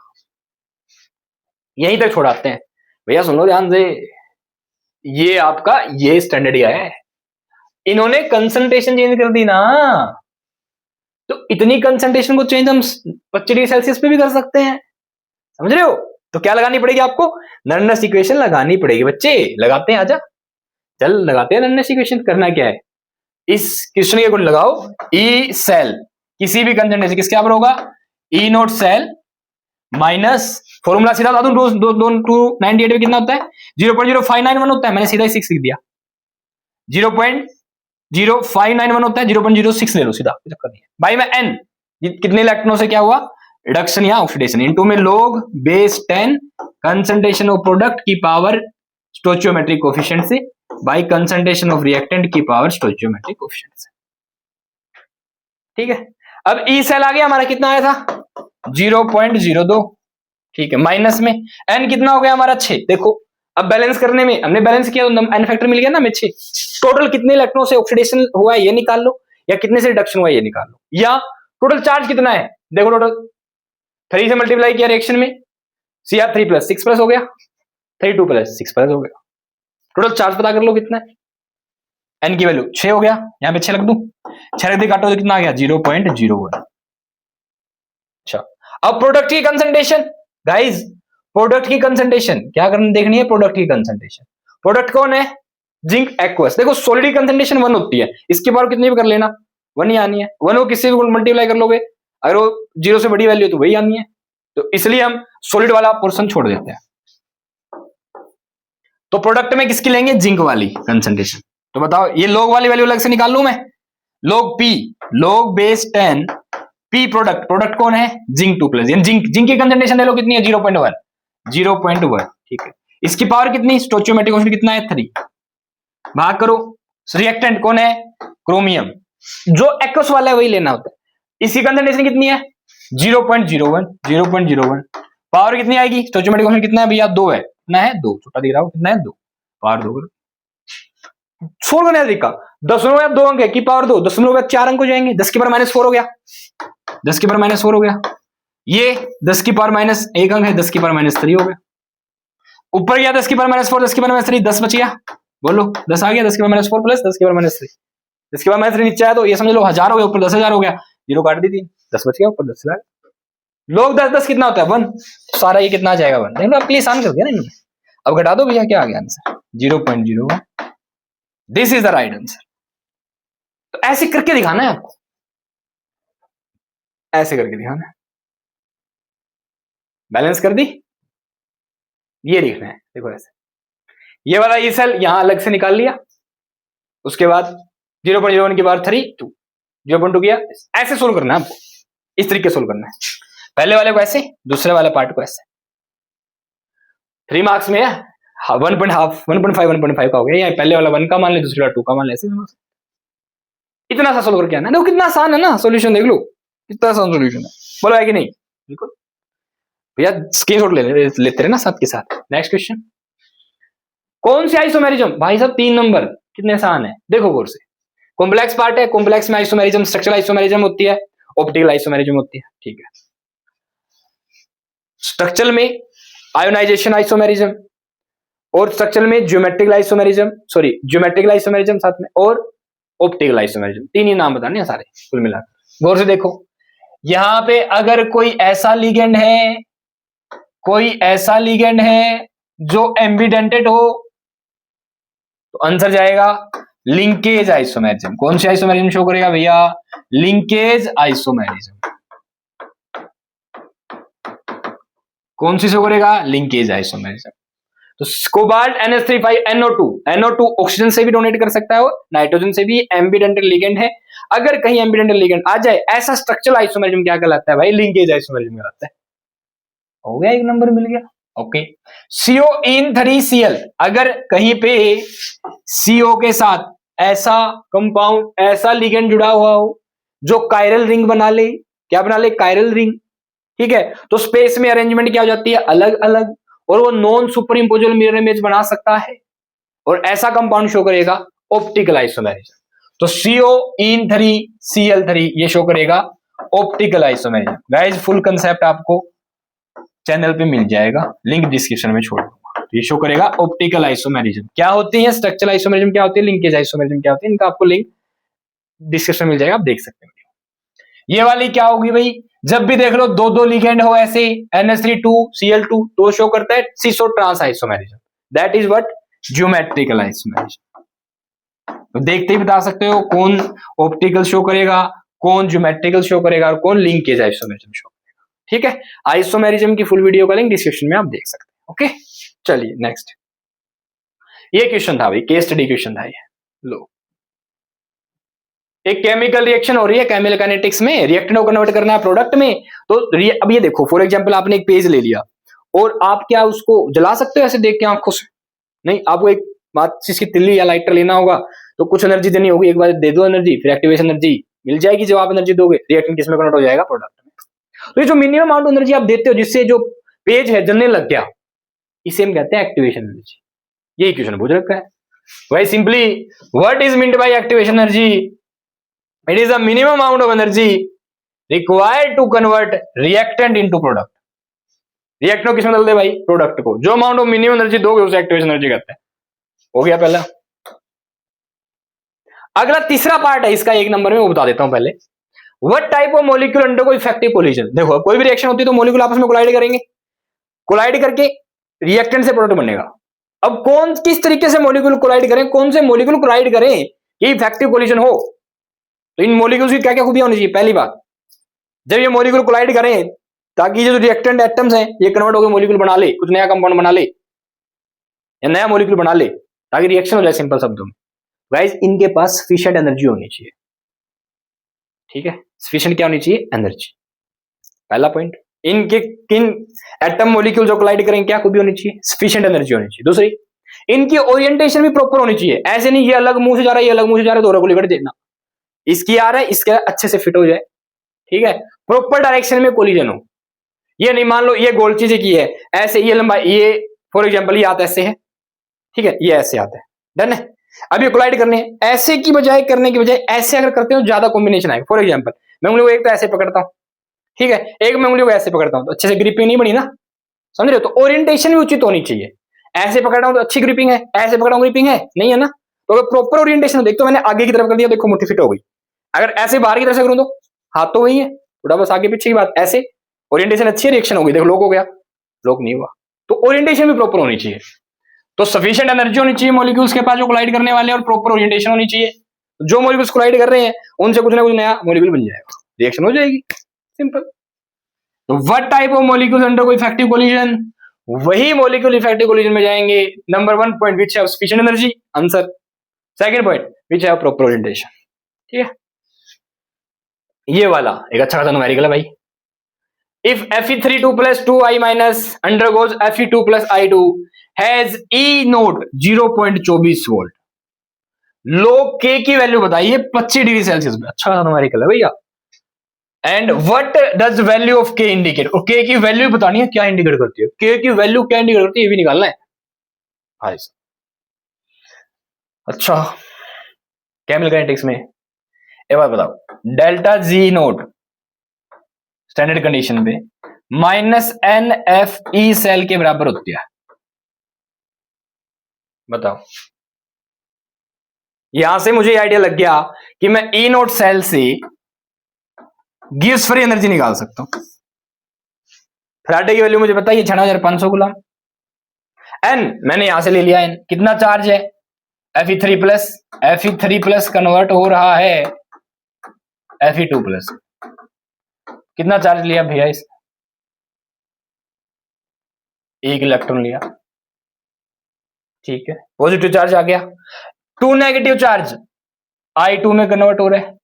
[SPEAKER 1] यहीं तक छोड़ाते हैं भैया, सुनो ध्यान से, ये आपका ये स्टैंडर्ड है। इन्होंने कंसंट्रेशन चेंज कर दी ना, तो इतनी कंसंट्रेशन को चेंज हम 25 डिग्री सेल्सियस पे भी कर सकते हैं, समझ रहे हो। तो क्या लगानी पड़ेगी आपको, नर्नस इक्वेशन लगानी पड़ेगी। बच्चे लगाते हैं, आजा चल लगाते हैं नर्नस इक्वेशन। करना क्या है, इस क्वेश्चन के अकॉर्डिंग लगाओ, ई सेल किसी भी कंसंट्रेशन किसके बराबर होगा, ई नोट सेल माइनस, फॉर्मूला सीधा बता दूं, 298 में कितना होता है, 0.0591 होता है, मैंने सीधा ही 6 लिख दिया। 0.0591 होता है, 0.06 ले लो सीधा, कोई चक्कर नहीं है भाई। मैं एन कितने इलेक्ट्रॉनों से क्या हुआ, रिडक्शन या ऑक्सीडेशन, इनटू में log base 10 concentration of product की पावर स्टोइचियोमेट्रिक कोएफिशिएंट से बाय कंसंट्रेशन ऑफ रिएक्टेंट की पावर स्टोइचियोमेट्रिक कोएफिशिएंट से। ठीक है, अब ई सेल आ गया हमारा, कितना आया था 0.02, ठीक है, माइनस में एन कितना हो गया हमारा 6। देखो अब बैलेंस करने में हमने बैलेंस किया तो एन फैक्टर मिल गया ना, में 6। टोटल कितने इलेक्ट्रॉनों से ऑक्सीडेशन हुआ है ये निकाल लो, या कितने से रिडक्शन हुआ है ये निकाल लो, या टोटल चार्ज कितना है। देखो टोटल 3 से मल्टीप्लाई किया रिएक्शन में, Cr3 प्लस 6 प्लस हो गया, 3 2 प्लस 6 प्लस हो गया। टोटल चार्ज पता कर लो कितना है, एन की वैल्यू 6 हो गया, यहां पे 6 रख दूं, 6 रख दे काटो तो कितना आ गया 0.01। अच्छा अब प्रोडक्ट की कंसंट्रेशन, गाइस प्रोडक्ट की कंसंट्रेशन क्या करनी देखनी है, प्रोडक्ट की कंसंट्रेशन। प्रोडक्ट कौन है, जिंक एक्वस। देखो सॉलिड की कंसंट्रेशन 1 होती है, इसके बार कितनी भी कर लेना 1 ही आनी है, 1 को किससे भी मल्टीप्लाई कर लोगे, अगर वो 0 से बड़ी वैल्यू तो वही आनी है, तो इसलिए हम सॉलिड वाला पोर्शन छोड़ देते हैं। तो प्रोडक्ट में किसकी लेंगे, जिंक वाली कंसंट्रेशन। तो बताओ ये लॉग वाली वैल्यू अलग से निकाल लूं मैं, log P, log base 10 P product, product कौन है जिंक 2 प्लस, जिंक की कंसंट्रेशन ले लो कितनी है 0.1, ठीक है। इसकी पावर कितनी, स्टोइचियोमेट्रिक कोएफिशिएंट कितना है 3, भाग करो। रिएक्टेंट कौन है क्रोमियम, जो एक्वस वाला है वही लेना होता है। इसकी कंसंट्रेशन कितनी है 0.01, पावर कितनी आएगी, स्टोइचोमेट्रिक कांस्टेंट कितना है भैया, 2 है, कितना है 2, छोटा दिख रहा हो, कितना है 2, पावर 2 करो। सोल्व करने का तरीका, 10 2 अंक है की पावर 2, 10 4 अंक हो जाएंगे, 10 की पावर -4 हो गया, 10 की पावर -4 हो गया, ये 10 की पावर -1 अंक है, 10 की पावर -3 हो गया, ऊपर गया 10 की पावर -4, 10 की पावर -3, 10 बच गया, बोलो 10 आ गया, 10 की पावर -4 प्लस 10 की पावर -3, 10 की पावर -3 नीचे आया तो ये समझ लो 1000 हो गया, ऊपर 10,000 हो गया, जीरो काट दी थी, 10 बच गया, ऊपर 10,000, लोग 10 10 कितना होता है 1, सारा ये कितना आ जाएगा 1, देख लो आप आसान कर दिया ना इन्होंने। अब घटा दो भैया, क्या आ गया answer 0.01, this is the right answer. तो ऐसे करके दिखाना है आपको, ऐसे करके दिखाना है, बैलेंस कर दी, ये लिखना है, देखो ऐसे, ये वाला ये सेल यहां अलग से निकाल लिया, उसके बाद 0.01 के बाद 3 2 0.2 किया, ऐसे सोल्व करना है आपको, इस तरीके से सोल्व करना है, पहले वाले को ऐसे, दूसरे वाले पार्ट को ऐसे, 3 मार्क्स में है 1.5 1.5 1.5 का हो गया, या पहले वाला 1 का मान ले, दूसरे वाला 2 का मान ले, ऐसे इतना सा सोल्व करके आना, देखो कितना आसान है ना सॉल्यूशन, देख लो कितना आसान सॉल्यूशन है, बोलो है कि नहीं, बिल्कुल भैया स्क्रीनशॉट लेते रहे ना साथ के साथ। नेक्स्ट क्वेश्चन, कौन सी आइसोमेरिज्म, भाई साहब 3 नंबर, कितने आसान है, देखो गौर से, कॉम्प्लेक्स पार्ट है, कॉम्प्लेक्स में आइसोमेरिज्म, स्ट्रक्चरल आइसोमेरिज्म होती है, ऑप्टिकल आइसोमेरिज्म होती है, ठीक है, स्ट्रक्चरल में आयोनाइजेशन आइसोमेरिज्म, और स्ट्रक्चरल में geometrical isomerism, sorry geometrical isomerism साथ में, और ऑप्टिकल आइसोमेरिज्म, 3 ही नाम बताने हैं सारे कुल मिलाकर। गौर से देखो, यहां पे अगर कोई ऐसा लिगेंड है, कोई ऐसा लिगेंड है जो एम्बिडेंटेड हो, तो आंसर जाएगा लिंकेज आइसोमेरिज्म। कौन सी आइसोमेरिज्म शो करेगा भैया, लिंकेज आइसोमेरिज्म, कौन सी शो करेगा, लिंकेज आइसोमेरिज्म। तो कोबाल्ट NH3 NO2 ऑक्सीजन से भी डोनेट कर सकता है और नाइट्रोजन से भी, एम्बिडेंटेड लिगेंड है, अगर कहीं एम्बिडेंटेड लिगेंड आ जाए, ऐसा स्ट्रक्चरल आइसोमेरिज्म क्या कहलाता है भाई, लिंकेज आइसोमेरिज्म कहलाता है। हो गया, एक नंबर मिल गया, ओके। COIN3Cl, अगर कहीं पे CO के साथ ऐसा कंपाउंड, ऐसा लिगेंड जुड़ा हुआ हो जो कायरल रिंग बना ले, क्या बना ले, कायरल रिंग, ठीक है, तो स्पेस में अरेंजमेंट क्या हो जाती है, अलग अलग, और वो नॉन सुपर इंपोजेबल मिरर इमेज बना सकता है, और ऐसा कंपाउंड शो करेगा ऑप्टिकल आइसोमेरिज्म। तो COIN3Cl3 ये शो करेगा optical isomerism. Guys full concept आपको चैनल पे मिल जाएगा, लिंक डिस्क्रिप्शन में छोड़ दूंगा। तो ये शो करेगा ऑप्टिकल आइसोमेरिज्म क्या होती है, स्ट्रक्चरल आइसोमेरिज्म क्या होती है, लिंकेज आइसोमेरिज्म क्या होती है, इनका आपको लिंक डिस्क्रिप्शन मिल जाएगा, आप देख सकते हैं। ये वाली क्या होगी भाई, जब भी देख लो 2 लिगेंड हो ऐसे NH3 2Cl2, तो शो करता है cis trans isomerism, that is what, geometrical isomerism. तो देखते ही बता सकते हो कौन ऑप्टिकल शो करेगा, कौन ज्योमेट्रिकल शो करेगा, और कौन लिंकेज आइसोमेरिज्म शो करेगा, ठीक है। आइसोमेरिज्म की फुल वीडियो का लिंक डिस्क्रिप्शन में आप देख सकते हैं, ओके। चलिए नेक्स्ट, ये क्वेश्चन था भाई, केस स्टडी क्वेश्चन था ये, लो एक केमिकल रिएक्शन हो रही है केमिकल काइनेटिक्स में, रिएक्टेंट को कन्वर्ट करना है प्रोडक्ट में। तो अब ये देखो, फॉर एग्जांपल आपने एक पेज ले लिया और आप क्या उसको जला सकते हो ऐसे देख के आंखों से, नहीं, आपको एक माचिस की तिल्ली या लाइटर लेना होगा, तो कुछ एनर्जी देनी होगी, एक बार दे दो एनर्जी, फिर एक्टिवेशन एनर्जी मिल जाएगी, जब आप एनर्जी दोगे रिएक्टेंट किसमें कन्वर्ट हो जाएगा, प्रोडक्ट में। तो ये जो मिनिमम अमाउंट एनर्जी आप देते हो जिससे जो पेज है जलने लग गया, इसे हम कहते हैं एक्टिवेशन एनर्जी। यही क्वेश्चन पूछ रखा है भाई, simply what is meant by activation energy, it is the minimum amount of energy required to convert reactant into product। Reactant को किसमें बदल दे भाई, प्रोडक्ट को, जो अमाउंट ऑफ मिनिमम एनर्जी दोगे उसे एक्टिवेशन एनर्जी कहते हैं। हो गया पहला। अगला तीसरा पार्ट है इसका, 1 नंबर में, वो बता देता हूं पहले। What type of molecule undergo effective collision. देखो कोई भी रिएक्शन होती है तो मॉलिक्यूल आपस में कोलाइड करेंगे, कोलाइड करके रिएक्टेंट से प्रोडक्ट बनेगा। अब कौन किस तरीके से मॉलिक्यूल कोलाइड करें, कौन से मॉलिक्यूल कोलाइड करें कि इफेक्टिव कोलिजन हो, तो इन मॉलिक्यूल्स की क्या क्या खूबियां होनी चाहिए। पहली बात, जब ये मॉलिक्यूल कोलाइड करें ताकि ये जो रिएक्टेंट एटम्स हैं ये कन्वर्ट होकर मॉलिक्यूल बना ले, कुछ नया कंपाउंड बना ले या नया मॉलिक्यूल बना ले, ताकि रिएक्शन हो जाए सिंपल शब्दों में। गाइस इनके पास सफिशिएंट एनर्जी होनी चाहिए, ठीक है, सफिशिएंट क्या होनी चाहिए, एनर्जी। पहला पॉइंट, इनके किन एटम मॉलिक्यूल जो कोलाइड करें क्या खूबी होनी चाहिए, सफिशिएंट एनर्जी होनी चाहिए। दूसरी, इनकी ओरिएंटेशन भी प्रॉपर होनी चाहिए, ऐसे नहीं ये अलग मुंह से जा रहा है, ये अलग मुंह से जा रहा है, दोनों को लिखट देना, इसकी आ रहा है इसके अच्छे से फिट हो जाए, ठीक है, प्रॉपर डायरेक्शन में कोलिजन हो। ये नहीं मान लो ये गोल चीज की है ऐसे, ये लंबाई, ये फॉर एग्जांपल ये आता ऐसे है, ठीक है, ये ऐसे आता है, डन है। अब ये कोलाइड करने हैं, ऐसे की बजाय करने की बजाय ऐसे अगर करते हो ज्यादा कॉम्बिनेशन आएगा। फॉर एग्जांपल मैं उंगली को एक तो ऐसे पकड़ता हूं, ठीक है, एक मैं उंगली को ऐसे पकड़ता हूं तो अच्छे से ग्रिपिंग नहीं बनी ना, समझ रहे हो? तो ओरिएंटेशन भी उचित होनी चाहिए। ऐसे पकड़ रहा हूं तो अच्छी ग्रिपिंग है, ऐसे पकड़ा हूं ग्रिपिंग है नहीं है ना। तो अगर प्रॉपर ओरिएंटेशन देख, तो मैंने आगे की तरफ कर दिया, देखो मुट्ठी फिट हो गई। अगर ऐसे बाहर की तरफ से करूं तो हाथ तो वही है, थोड़ा बस आगे पीछे की बात, ऐसे ओरिएंटेशन अच्छी है, रिएक्शन हो गई, देखो लॉक हो गया, लॉक नहीं हुआ। तो ओरिएंटेशन भी प्रॉपर होनी चाहिए। तो सफिशिएंट एनर्जी होनी चाहिए मॉलिक्यूल्स के पास जो कोलाइड करने वाले हैं, और प्रॉपर ओरिएंटेशन होनी चाहिए। जो मॉलिक्यूल्स कोलाइड कर रहे हैं उनसे कुछ ना कुछ नया मॉलिक्यूल बन जाएगा, रिएक्शन हो जाएगी, सिंपल। तो what type of molecules undergo effective collision? वही मॉलिक्यूल इफेक्टिव कोलिजन में जाएंगे। Number 1 point which have sufficient energy, answer. Second point which have proper orientation, ठीक है। ये वाला एक अच्छा खासा न्यूमेरिकल है भाई। If Fe32 plus 2I minus undergoes Fe2 plus I2 has E note 0.24 volt, लोग के की वैल्यू बताइए 25 डिग्री सेल्सियस में। अच्छा खासा न्यूमेरिकल है भैया। And what does value of के इंडिकेट, और के की वैल्यू बतानी है, क्या इंडिकेट करती है के की वैल्यू, क्या इंडिकेट करती है, ये भी निकालना है भाई। अच्छा केमिकल काइनेटिक्स में एक बात बताओ, delta G note standard condition पे -NFE सेल के बराबर होती है, बताओ। यहां से मुझे आइडिया लग गया कि मैं E नोट सेल से गिव्स फ्री एनर्जी निकाल सकता हूं। फैराडे की वैल्यू मुझे पता है 6500 गुलाम। एन मैंने यहां से ले लिया, एन कितना चार्ज है, Fe3 प्लस कन्वर्ट हो रहा है Fe2 प्लस। कितना चार्ज लिया भैया इस, 1 इलेक्ट्रॉन लिया, ठीक है, पॉजिटिव चार्ज आ गया। 2 नेगेटिव चार्ज I2 में कन्वर्ट हो रहे हैं,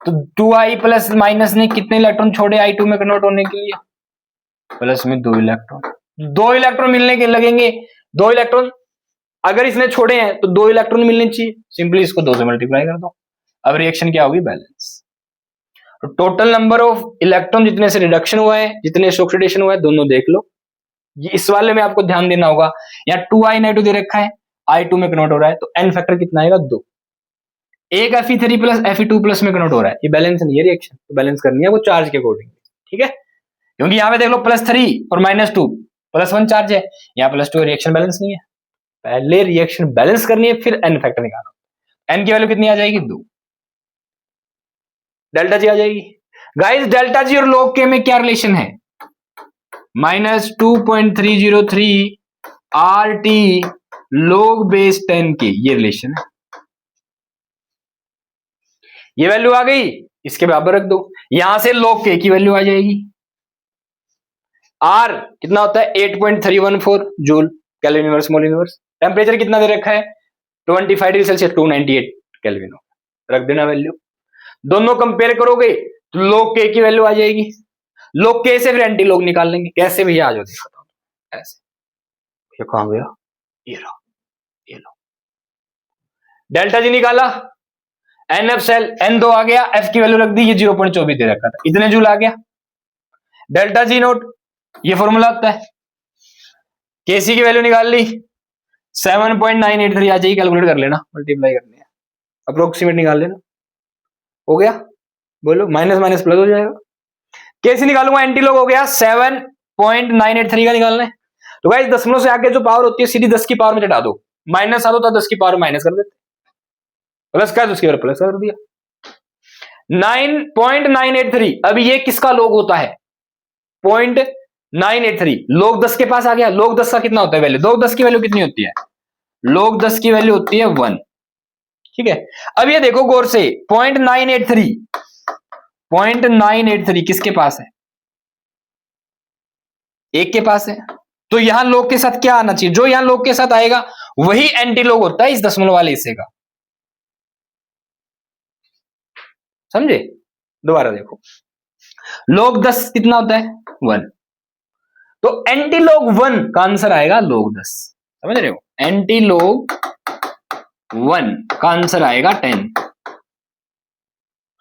[SPEAKER 1] तो 2I प्लस माइनस ने कितने इलेक्ट्रॉन छोड़े I2 में कन्वर्ट होने के लिए, प्लस में 2 इलेक्ट्रॉन। 2 इलेक्ट्रॉन मिलने के लगेंगे, 2 इलेक्ट्रॉन अगर इसने छोड़े हैं तो 2 इलेक्ट्रॉन मिलने चाहिए, सिंपली इसको 2 से मल्टीप्लाई कर दो। अब रिएक्शन क्या होगी, बैलेंस। तो टोटल नंबर ऑफ इलेक्ट्रॉन जितने से रिडक्शन हुआ है, जितने से ऑक्सीडेशन हुआ है, दोनों देख लो। ये इस वाले में आपको ध्यान देना होगा, यहाँ 2I नेगेटिव दे रखा है, I2 में कन्वर्ट हो रहा है, तो एन फैक्टर कितना आएगा, 2। एक Fe3 प्लस Fe2 प्लस में कन्वर्ट हो रहा है, ये बैलेंस नहीं है रिएक्शन, तो बैलेंस करनी है वो चार्ज के अकॉर्डिंग, ठीक है। क्योंकि यहाँ पे देख लो +3 और -2, +1 चार्ज है, यहाँ +2 रिएक्शन बैलेंस नहीं है। पहले रिएक्शन बैलेंस करनी है, फिर एन फैक्टर निकालना। एन की वैल्यू कितनी आ जाएगी, 2। डेल्टा जी आ जाएगी। गाइस डेल्टा जी और लॉग के में क्या रिलेशन है, -2.303 RT log बेस 10 के, ये रिलेशन है। ये वैल्यू आ गई, इसके बराबर रख दो, यहां से log के की वैल्यू आ जाएगी। R कितना होता है, 8.314 joule kelvin inverse mole inverse. Temperature कितना दे रखा है, 25 डिग्री सेल्सियस, 298 केल्विन, रख देना वैल्यू। दोनों कंपेयर करोगे तो log के की वैल्यू आ जाएगी। log के से फिर एंटी log निकाल लेंगे, कैसे भैया, आ जाओ दिखाता हूं। ऐसे ये कहां गया, ये रहा, ये लो। डेल्टा जी निकाला, NF सेल N2 आ गया, F की वैल्यू रख दी, ये 0.24 दे रखा था, इतने जूल आ गया। डेल्टा जी नोट ये फॉर्मूला होता है, केसी की वैल्यू निकाल ली, 7.983 आ जाएगी, कैलकुलेट कर लेना, मल्टीप्लाई करनी है, अप्रोक्सीमेट निकाल लेना, हो गया। बोलो माइनस माइनस प्लस हो जाएगा। केसी निकालूंगा, एंटी लॉग हो गया, 7.983 का निकालना है। तो गाइस दशमलव से आगे जो पावर होती है सीधी 10 की पावर में चढ़ा दो, माइनस आ दो तो 10 की पावर माइनस कर देते, प्लस का उसके बाद प्लस कर दिया। 9.983, अब ये किसका लॉग होता है, 0.983, log 10 के पास आ गया। log 10 का कितना होता है वैल्यू, log 10 की वैल्यू कितनी होती है, log 10 की वैल्यू होती है 1, ठीक है। अब ये देखो गौर से, 0.983 किसके पास है, 1 के पास है, तो यहां log के साथ क्या आना चाहिए, जो यहां log के साथ आएगा वही एंटी log होता है इस दशमलव वाले हिस्से का, समझे। दोबारा देखो, log 10 कितना होता है, 1, तो एंटी log 1 का आंसर आएगा log 10, समझ रहे हो, एंटी log 1 का आंसर आएगा 10,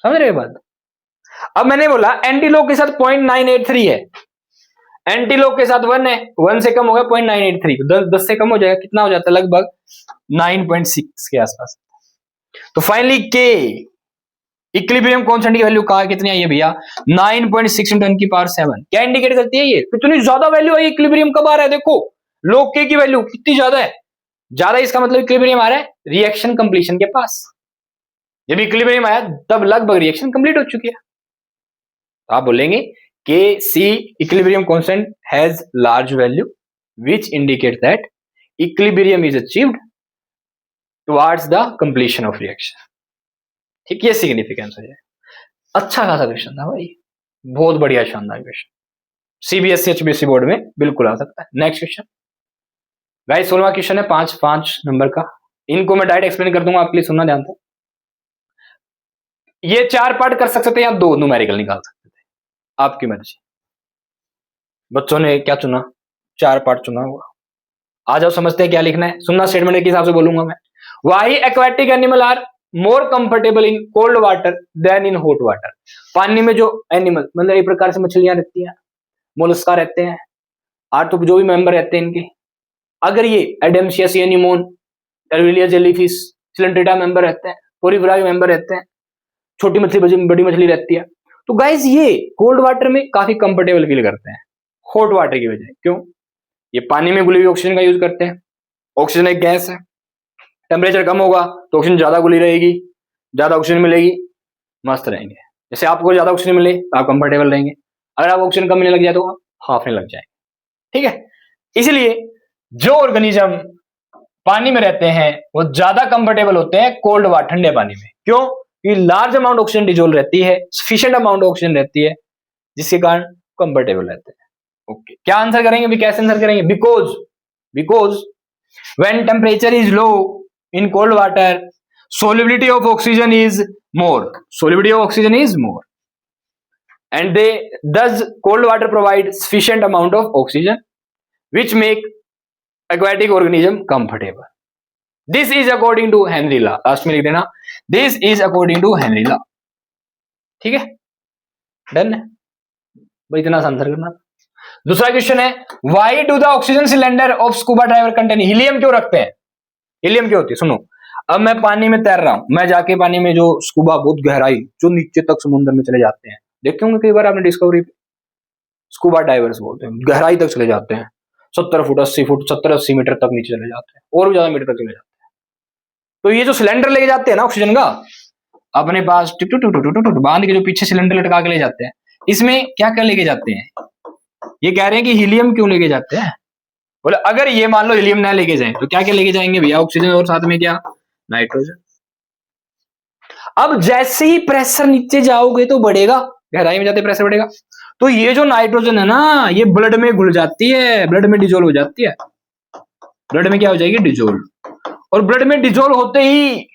[SPEAKER 1] समझ रहे हो बात। अब मैंने बोला एंटी log के साथ 0.983 है, एंटीलॉग के साथ 1 है, 1 से कम हो गया 0.983, तो 10 से कम हो जाएगा, कितना हो जाता है लगभग 9.6 के आसपास। तो फाइनली के इक्विलिब्रियम कांस्टेंट की वैल्यू कहा कितनी आई है भैया 9.6 × 10⁷। क्या इंडिकेट करती है ये कितनी ज्यादा वैल्यू आई, इक्विलिब्रियम कब आ रहा है, देखो log k की वैल्यू कितनी ज्यादा है, ज्यादा इसका मतलब इक्विलिब्रियम आ रहा है रिएक्शन कंप्लीशन के पास। जब इक्विलिब्रियम आया तब लगभग रिएक्शन कंप्लीट हो चुकी है, तो आप बोलेंगे K C equilibrium constant has large value which indicate that equilibrium is achieved towards the completion of reaction. ठीक, ये सिग्निफिकेंस हो जाए। अच्छा खासा क्वेश्चन था भाई, बहुत बढ़िया शानदार क्वेश्चन, सीबीएसई एचबीएसई बोर्ड में बिल्कुल आ सकता है। नेक्स्ट क्वेश्चन गाइस, 16वां क्वेश्चन है 5 नंबर का, इनको मैं डायरेक्ट एक्सप्लेन कर दूंगा, आपके लिए सुनना ध्यान से। ये 4 पार्ट कर सकते थे या 2 न्यूमेरिकल निकाल सकते थे, आपकी मर्जी। बच्चों ने क्या चुना, 4 पार्ट चुना हुआ। आ जाओ समझते हैं क्या लिखना है, सुनना स्टेटमेंट के हिसाब से बोलूंगा मैं। Why aquatic animal are more comfortable in cold water than in hot water. पानी में जो एनिमल मतलब एक प्रकार से मछलियां रहती हैं, मोलस्का रहते हैं, और तो जो भी मेंबर रहते हैं इनके, अगर ये एडेम्सिया सी एनिमोन, टर्विलिया जेलीफिश, सिलेंट्रेटा मेंबर रहते हैं, पोरीफेरा मेंबर रहते हैं, छोटी मछली बड़ी मछली रहती है, तो गाइस ये कोल्ड वाटर में काफी कंफर्टेबल फील करते हैं हॉट वाटर की बजाय। क्यों? ये पानी में घुली हुई ऑक्सीजन का यूज करते हैं, ऑक्सीजन एक गैस है, टेम्परेचर कम होगा तो ऑक्सीजन ज्यादा घुली रहेगी, ज्यादा ऑक्सीजन मिलेगी, मस्त रहेंगे। जैसे आपको ज्यादा ऑक्सीजन मिले तो आप कंफर्टेबल रहेंगे, अगर आप ऑक्सीजन कम मिलने लग जाए तो हाफने लग जाए। ठीक है, इसलिए जो ऑर्गेनिज्म पानी में रहते हैं वो ज्यादा कंफर्टेबल होते हैं कोल्ड वाटर, ठंडे पानी में। क्यों? क्योंकि लार्ज अमाउंट ऑक्सीजन डिजोल्व रहती है, सफिशिएंट अमाउंट ऑक्सीजन रहती है, जिसके कारण कंफर्टेबल रहते हैं। ओके, क्या आंसर करेंगे, कैसे आंसर करेंगे? Because when temperature is low in cold water solubility of oxygen is more and they thus cold water provide sufficient amount of oxygen which make aquatic organism comfortable. This is according to Henry law, last में लिख देना this is according to Henry law। ठीक है, डन है भाई, इतना आंसर करना। दूसरा क्वेश्चन है why do the oxygen cylinder of scuba diver contain helium? क्यों रखते हैं हीलियम? क्यों होती है? सुनो, अब मैं पानी में तैर रहा हूं, मैं जाके पानी में जो स्कूबा, बहुत गहराई जो नीचे तक समुद्र में चले जाते हैं, देखे होंगे कई बार आपने डिस्कवरी पे, स्कूबा डाइवर्स बोलते हैं, गहराई तक चले जाते हैं, 70 फुट 80 फुट 70-80 मीटर तक नीचे चले जाते हैं, और भी ज्यादा मीटर तक चले जाते हैं। तो ये जो सिलेंडर लेके जाते हैं ना ऑक्सीजन का अपने पास, बांध के जो पीछे सिलेंडर लटका के ले जाते हैं, इसमें क्या क्या लेके जाते हैं? ये कह रहे हैं कि हीलियम क्यों लेके जाते हैं? बोले अगर ये मान लो हीलियम ना लेके जाए तो क्या क्या लेके जाएंगे भैया? ऑक्सीजन और साथ में क्या? नाइट्रोजन। अब जैसे ही प्रेशर नीचे जाओगे तो बढ़ेगा, गहराई में जाते प्रेशर बढ़ेगा, तो ये जो नाइट्रोजन है ना ये ब्लड में घुल जाती है, ब्लड में डिजोल्व हो जाती है, ब्लड में क्या हो जाएगी? डिजोल्व। और ब्लड में डिजोल्व होते ही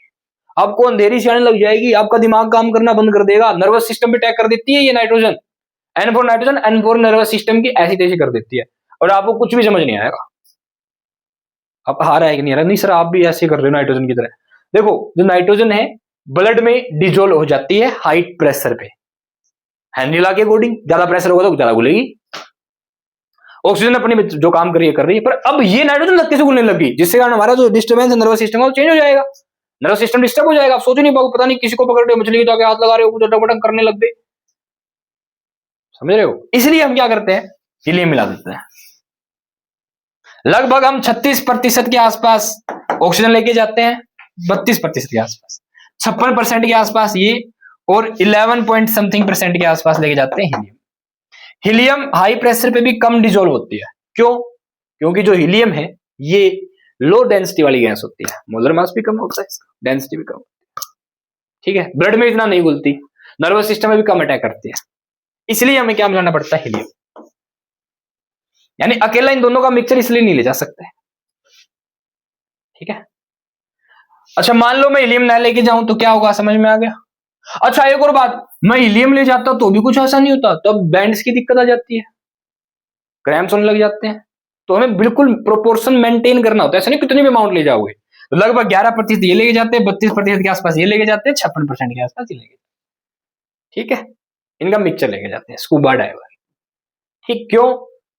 [SPEAKER 1] आपको अंधेरी सी आने लग जाएगी, आपका दिमाग काम करना बंद कर देगा, नर्वस सिस्टम पे अटैक कर देती है ये nitrogen, N4 nitrogen N4 nervous system की ऐसी तैसी कर देती है, और आपको कुछ भी समझ नहीं आएगा। अब हारा है कि नहीं आ रहा? नहीं सर आप भी ऐसे कर रहे हो नाइट्रोजन की तरह। देखो जो नाइट्रोजन है ब्लड में डिजोल्व हो जाती है हाई प्रेशर पे, हेनरी लॉ के अकॉर्डिंग ज्यादा प्रेशर होगा तो ज्यादा घुलेगी। ऑक्सीजन अपनी जो काम कर रही है, पर अब ये नाइट्रोजन धक्के से घुलने लगी, जिससे कारण हमारा जो डिस्टर्बेंस है नर्वस सिस्टम का वो चेंज हो जाएगा, नर्वस सिस्टम डिस्टर्ब हो जाएगा। आप सोच नहीं पाओगे, पता नहीं किसी को पकड़ रहे हो, मछली जाके हाथ लगा रहे हो, कुछ अटक करने लग गए, समझ रहे हो? इसलिए हम क्या करते हैं? हीलियम मिला देते हैं। लगभग हम 36% के आसपास ऑक्सीजन लेके जाते हैं, 32% के आसपास, 56% के आसपास ये, और 11 पॉइंट समथिंग % के आसपास लेके जाते हैं हीलियम। हीलियम हाई प्रेशर पे भी कम डिजोल्व होती है। क्यों? क्योंकि जो हीलियम है ये लो डेंसिटी वाली गैस होती है, मोलर मास भी कम होता है, इसका डेंसिटी भी कम होती है। ठीक है, ब्लड में इतना नहीं घुलती, नर्वस सिस्टम में भी कम अटैक करती है, इसलिए हमें क्या मिलाना पड़ता है? हीलियम। यानी अकेला इन दोनों का मिक्सचर इसलिए नहीं ले जा सकते। ठीक है, अच्छा मान लो मैं हीलियम ना लेके जाऊं तो क्या होगा? समझ में आ गया? अच्छा एक और बात, मैं हीलियम ले जाता तो भी कुछ ऐसा नहीं होता, तब बैंड्स की दिक्कत आ जाती है, क्रैम्प्स होने लग जाते हैं। तो हमें बिल्कुल प्रोपोर्शन मेंटेन करना होता है, ऐसा नहीं कितनी भी अमाउंट ले जाओगे। तो लगभग 11% ये लेके जाते हैं, 32% के आसपास ये लेके जाते हैं, 56% के आसपास ये लेके जाते हैं। ठीक है, इनका मिक्सचर लेके जाते हैं स्कूबा डाइवर। ठीक, क्यों?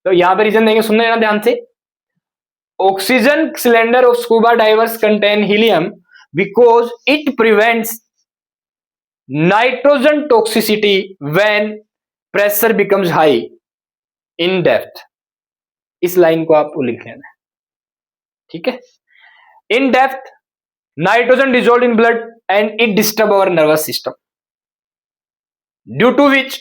[SPEAKER 1] तो यहां पे रीजन देंगे, सुनना लेना ध्यान से। Oxygen cylinder of scuba divers contain helium because it prevents nitrogen toxicity when pressure becomes high in depth. इस लाइन को आपको लिख लेना है, ठीक है। In depth nitrogen dissolve in blood and it disturb our nervous system due to which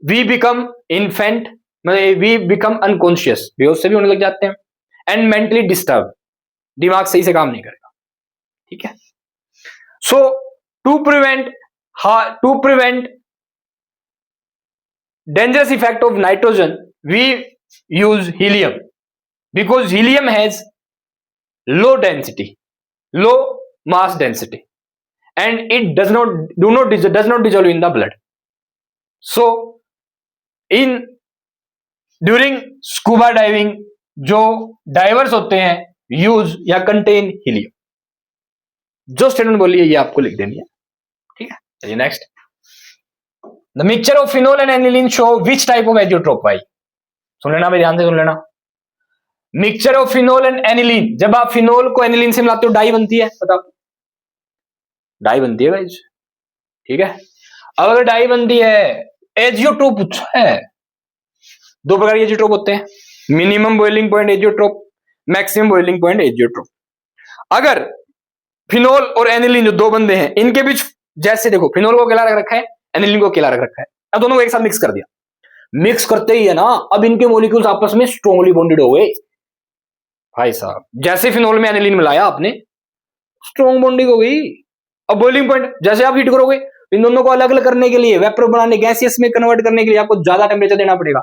[SPEAKER 1] we become infant, मतलब वी बिकम अनकॉन्शियस, बेहोश से भी होने लग जाते हैं, एंड मेंटली डिस्टर्ब, दिमाग सही से काम नहीं करेगा, ठीक है। So to prevent dangerous effect of nitrogen we use helium because helium has low mass density and it does not dissolve in the blood. So in during scuba diving जो डाइवर्स होते हैं यूज या कंटेन हीलियम। जो स्टेटमेंट बोली है ये आपको लिख देनी है, ठीक है। चलिए next. The mixture of phenol and aniline show which type of azeotrope भाई। सुन लेना भाई, ध्यान से सुन लेना। Mixture of phenol and aniline, जब आप फिनोल को एनिलीन से मिलाते हो डाई बनती है, बताओ डाई बनती है भाई, ठीक है। अब अगर डाई बनती है, एजियोट्रोप पूछा है, दो प्रकार के एजियोट्रोप होते हैं, minimum boiling point azeotrope, maximum boiling point azeotrope. अगर फिनोल और एनिलीन जो दो बंदे हैं, इनके बीच जैसे देखो फिनोल को अकेला रख रखा है, एनिलीन को अकेला रख रखा है, अब दोनों को एक साथ मिक्स कर दिया, मिक्स करते ही है ना, अब इनके मॉलिक्यूल्स आपस में स्ट्रांगली बॉन्डेड हो गए भाई साहब। जैसे फिनोल में एनिलीन मिलाया आपने, स्ट्रॉन्ग बॉन्डिंग हो गई। अब बॉइलिंग पॉइंट जैसे आप हीट करोगे, इन दोनों को अलग अलग करने के लिए, वेपर बनाने, गैसियस में कन्वर्ट करने के लिए आपको ज्यादा टेम्परेचर देना पड़ेगा।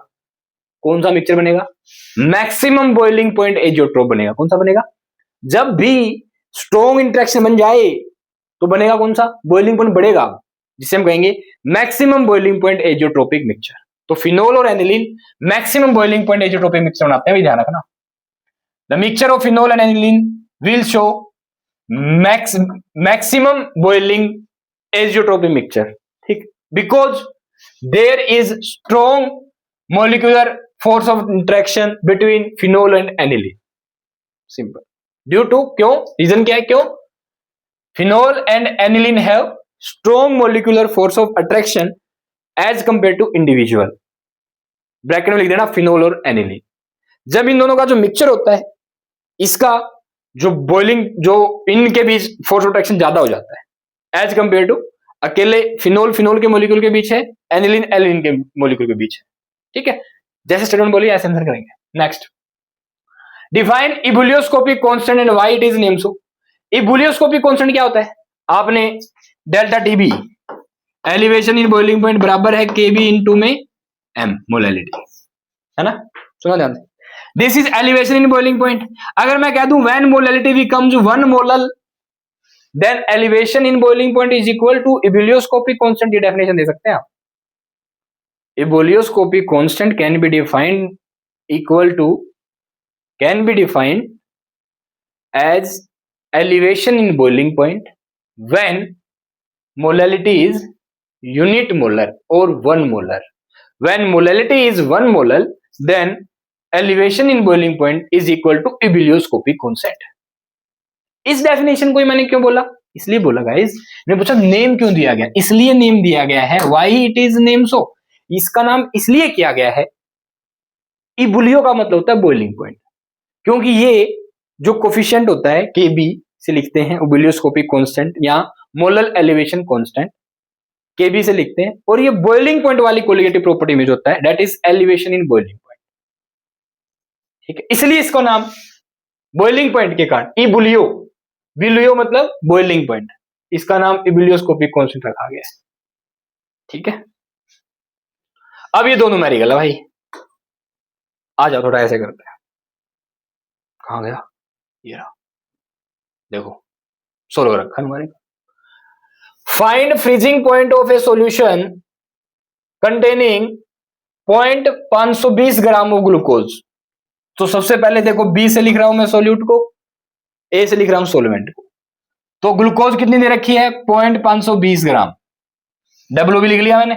[SPEAKER 1] कौन सा मिक्सचर बनेगा? मैक्सिमम बॉइलिंग पॉइंट एजियोट्रोप बनेगा। कौन सा बनेगा? जब भी स्ट्रॉन्ग इंटरेक्शन बन जाए तो बनेगा कौन सा? बॉइलिंग पॉइंट बढ़ेगा, जिसे हम कहेंगे maximum boiling point azeotropic mixture. तो फिनोल और aniline maximum boiling point azeotropic mixture बनाते हैं, ध्यान रखना। The mixture of phenol and aniline will show maximum boiling azeotropic mixture, ठीक, because there is strong molecular force of interaction between phenol and aniline. Simple. Due to, क्यों, रीजन क्या है, क्यों? Phenol and aniline have strong molecular force of attraction as compare to individual. Bracket में लिख देना फिनोल और एनिलीन। जब इन दोनों का जो मिक्सचर होता है, इसका जो बॉइलिंग, जो इनके बीच फोर्स ऑफ अट्रैक्शन ज्यादा हो जाता है एज कंपेयर टू अकेले फिनोल के मॉलिक्यूल के बीच है, एनिलीन के मॉलिक्यूल के बीच है, ठीक है। जैसे स्टेटमेंट बोलिए ऐसे आंसर करेंगे। Next, define ebullioscopic constant and why it is named so. Ebullioscopic constant क्या होता है? आपने delta Tb, elevation in boiling point बराबर है केबी इनटू में एम, मोलैलिटी, है ना? सुना ध्यान से। This is elevation in boiling point. अगर मैं कह दूं when molality becomes 1 molal then elevation in boiling point is equal to ebullioscopic constant, ये डेफिनेशन दे सकते हैं आप। इबुलियोस्कोपिक constant can be defined equal to, can be defined as elevation in boiling point when molality is unit molar or 1 molar. When molality is 1 molar, then elevation in boiling point is equal to ebullioscopic constant. इस डेफिनेशन को मैंने क्यों बोला? इसलिए बोला गाइस, मैंने पूछा नेम क्यों दिया गया, इसलिए नेम दिया गया है, why it is name so. इसका नाम इसलिए किया गया है, इबुलियो का मतलब होता है बॉइलिंग पॉइंट, क्योंकि ये जो कोफिशिएंट होता है केबी से लिखते हैं इबुलियोस्कोपिक कांस्टेंट या मोलल एलिवेशन कांस्टेंट, केबी से लिखते हैं, और ये बॉइलिंग पॉइंट वाली कोलिगेटिव प्रॉपर्टी में जो होता है that is elevation in boiling point, ठीक है। इसलिए इसको नाम बॉइलिंग पॉइंट के कारण इबुलियो, बिलियो मतलब बॉइलिंग पॉइंट, इसका नाम इबुलियोस्कोपिक कांस्टेंट रखा गया है, ठीक है। अब ये दोनों न्यूमेरिकल है भाई, आ जाओ थोड़ा ऐसे करते हैं। कहां गया ये रहा, देखो सोल्व रखा numerical. Find freezing point of a solution containing 0.520 gram of glucose. तो सबसे पहले देखो बी से लिख रहा हूं मैं सोल्यूट को, ए से लिख रहा हूं सोलवेंट को। तो ग्लूकोज कितनी दे रखी है? 0.520 ग्राम। डब्ल्यू भी लिख लिया मैंने।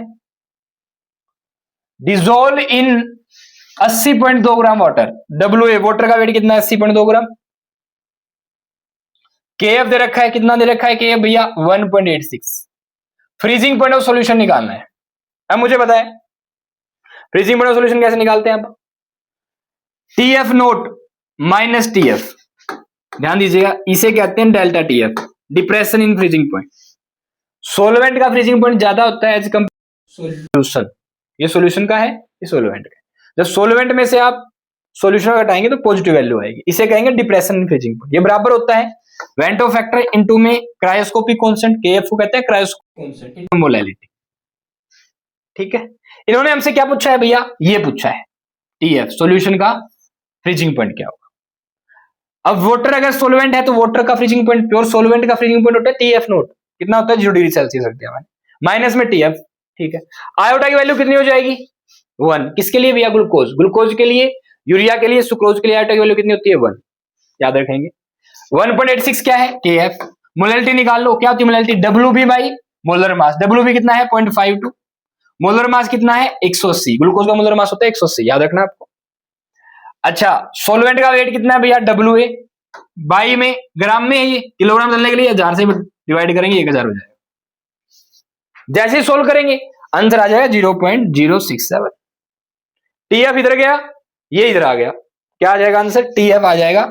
[SPEAKER 1] Dissolve in 80.2 gram water. WA water का वेट कितना है 80.2 ग्राम। KF दे रखा है, कितना दे रखा है KF भैया 1.86। फ्रीजिंग पॉइंट ऑफ सॉल्यूशन निकालना है। अब मुझे बताएं फ्रीजिंग पॉइंट ऑफ सॉल्यूशन कैसे निकालते हैं आप। TF नोट माइनस TF, ध्यान दीजिएगा इसे कहते हैं delta TF, depression in freezing point. Solvent का फ्रीजिंग पॉइंट ज्यादा होता है एज कंपेयर सोल्यूशन। ये सोल्यूशन का है, ये सोलवेंट का है। जब सोलवेंट में से आप सोल्यूशन घटाएंगे तो पॉजिटिव वैल्यू आएगी, इसे कहेंगे डिप्रेशन इन फ्रीजिंग पॉइंट। ये बराबर होता है वेंटो फैक्टर इनटू में क्रायोस्कोपिक कांस्टेंट KF को कहते हैं क्रायोस्कोपिक कांस्टेंट इनटू मोलैलिटी। ठीक है, इन्होंने हमसे क्या पूछा है भैया, ये पूछा है TF सॉल्यूशन का फ्रीजिंग पॉइंट क्या होगा। अब वाटर अगर सोलवेंट है तो वाटर का फ्रीजिंग पॉइंट, प्योर सोलवेंट का फ्रीजिंग पॉइंट होता है TF नोट, कितना होता है 0 डिग्री सेल्सियस रख दिया मैंने, माइनस में TF। ठीक है, आयोडा की वैल्यू कितनी हो जाएगी 1। किसके लिए भैया ग्लूकोज, ग्लूकोज के लिए, यूरिया के लिए, सुक्रोज के लिए आयोडा की वैल्यू कितनी होती है 1, याद रखेंगे। 1.86 क्या है KF। मोलैलिटी निकाल लो, क्या होती है molality WB by molar mass. WB कितना है 0.52, मोलर मास कितना है 180, ग्लूकोज का मोलर मास होता है 180, याद रखना आपको। अच्छा सॉल्वेंट का वेट कितना है भैया WA, बाई में ग्राम में है, ये किलोग्राम चलने के लिए 1000 से डिवाइड करेंगे 1000 हो जाएगा। जैसे ही सोल्व करेंगे आंसर आ जाएगा 0.067। TF इधर गया, ये इधर आ गया, क्या आ जाएगा आंसर, TF आ जाएगा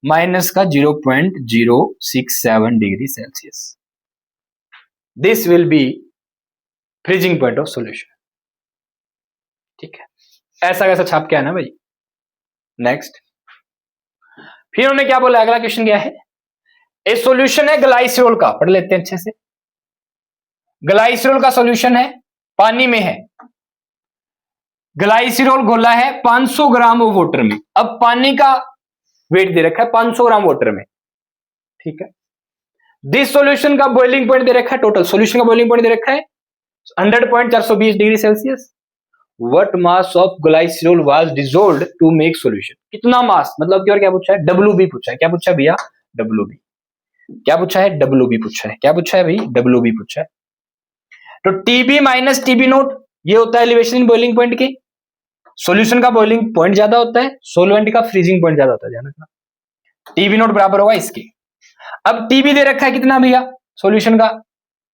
[SPEAKER 1] माइनस का 0.067 degree Celsius. This will B freezing point of solution. ठीक है, ऐसा कैसा छाप के आना भाई। नेक्स्ट, फिर उन्होंने क्या बोला, अगला क्वेश्चन क्या है, ए सॉल्यूशन है ग्लाइसरॉल का, पढ़ लेते हैं अच्छे से। ग्लाइसरॉल का सॉल्यूशन है, पानी में है, ग्लाइसरॉल घोला है 500 ग्राम वाटर में। अब पानी का वेट दे रखा है 500 ग्राम वाटर में। ठीक है, दिस सॉल्यूशन का बॉइलिंग पॉइंट दे रखा है, टोटल सॉल्यूशन का बॉइलिंग पॉइंट दे रखा है 100.420 degree Celsius. What mass of glycerol was dissolved to make solution? कितना मास, मतलब क्या पूछा है WB पूछा है। क्या पूछा है भैया WB, क्या पूछा है WB पूछा है, क्या पूछा है भाई WB पूछा है। तो TB माइनस TB नोट ये होता है एलिवेशन इन बॉइलिंग पॉइंट के। सॉल्यूशन का बॉइलिंग पॉइंट ज्यादा होता है, सोलवेंट का फ्रीजिंग पॉइंट ज्यादा होता है, ध्यान रखना। TB नोट बराबर होगा इसके। अब TB दे रखा है कितना भैया सॉल्यूशन का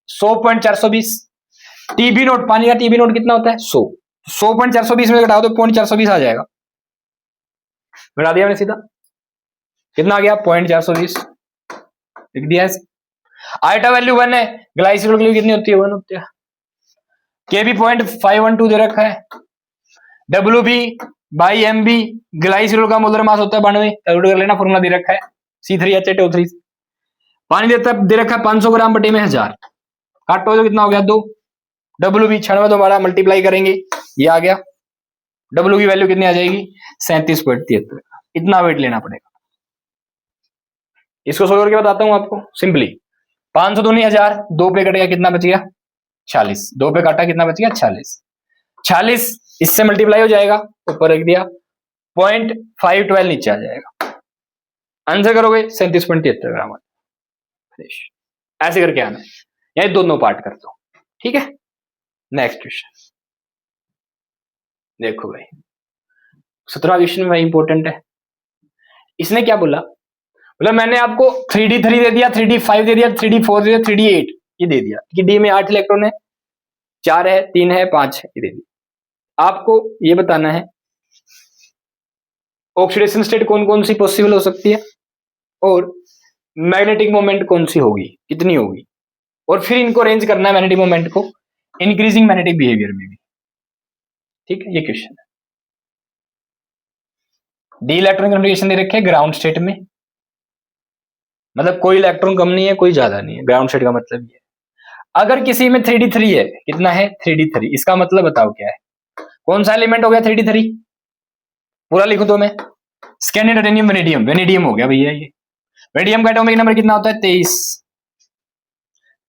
[SPEAKER 1] 100.420, TB नोट पानी का TB नोट कितना होता है 100.420 में घटाओ तो 0.420 आ जाएगा, घटा दिया मैंने सीधा, कितना आ गया 0.420 लिख दिया। आइटा वैल्यू 1 है, ग्लाइसरॉल की वैल्यू कितनी होती है 1 होती है। KB 0.512 दे रखा है, WB बाई MB ग्लाइसरॉल का मोलर मास होता है 92, कैलकुलेट कर लेना, फॉर्मूला दे रखा है C3H8O3। पानी दे रखा है 500 ग्राम बटे में 1000, काटो तो कितना हो गया 2। WB 96 दोबारा मल्टीप्लाई करेंगे, ये आ गया। W की वैल्यू कितनी आ जाएगी 37.73। इतना वेट लेना पड़ेगा। इसको सोल्व करके बताता हूं आपको सिंपली। 500 दूनी 1000, 2 पे कटेगा कितना बच गया 46, 2 पे काटा कितना बच गया 46 इससे मल्टीप्लाई हो जाएगा, ऊपर रख दिया 0.512 नीचे आ जाएगा। आंसर करोगे 37.73 ग्राम। ऐसे करके आना है, यही दोनों पार्ट करता हूं। ठीक है, नेक्स्ट क्वेश्चन देखो भाई, 17वां क्वेश्चन में इंपॉर्टेंट है। इसने क्या बोला, मतलब मैंने आपको 3D3 दे दिया, 3D5 दे दिया, 3D4 दे दिया, 3D8 ये दे दिया कि D में 8 इलेक्ट्रॉन है, 4 है, 3 है, 5 है, ये दे दिया। आपको ये बताना है ऑक्सीडेशन स्टेट कौन कौन सी पॉसिबल हो सकती है और मैग्नेटिक मोमेंट कौन सी होगी, कितनी होगी, और फिर इनको अरेंज करना है मैग्नेटिक मोमेंट को इंक्रीजिंग मैग्नेटिक बिहेवियर में भी। ठीक है, ये क्वेश्चन है। डी इलेक्ट्रॉन कन्फिगरेशन दे रखे ग्राउंड स्टेट में, मतलब कोई इलेक्ट्रॉन कम नहीं है कोई ज्यादा नहीं है, ग्राउंड स्टेट का मतलब ये। अगर किसी में 3D3 है, कितना है 3D3, इसका मतलब बताओ क्या है, कौन सा एलिमेंट हो गया 3D3, पूरा लिखो तो मैं, स्कैंडियम एडेनियम वेनेडियम, वेनेडियम हो गया भैया। ये वेनेडियम का एटॉमिक नंबर कितना होता है 23।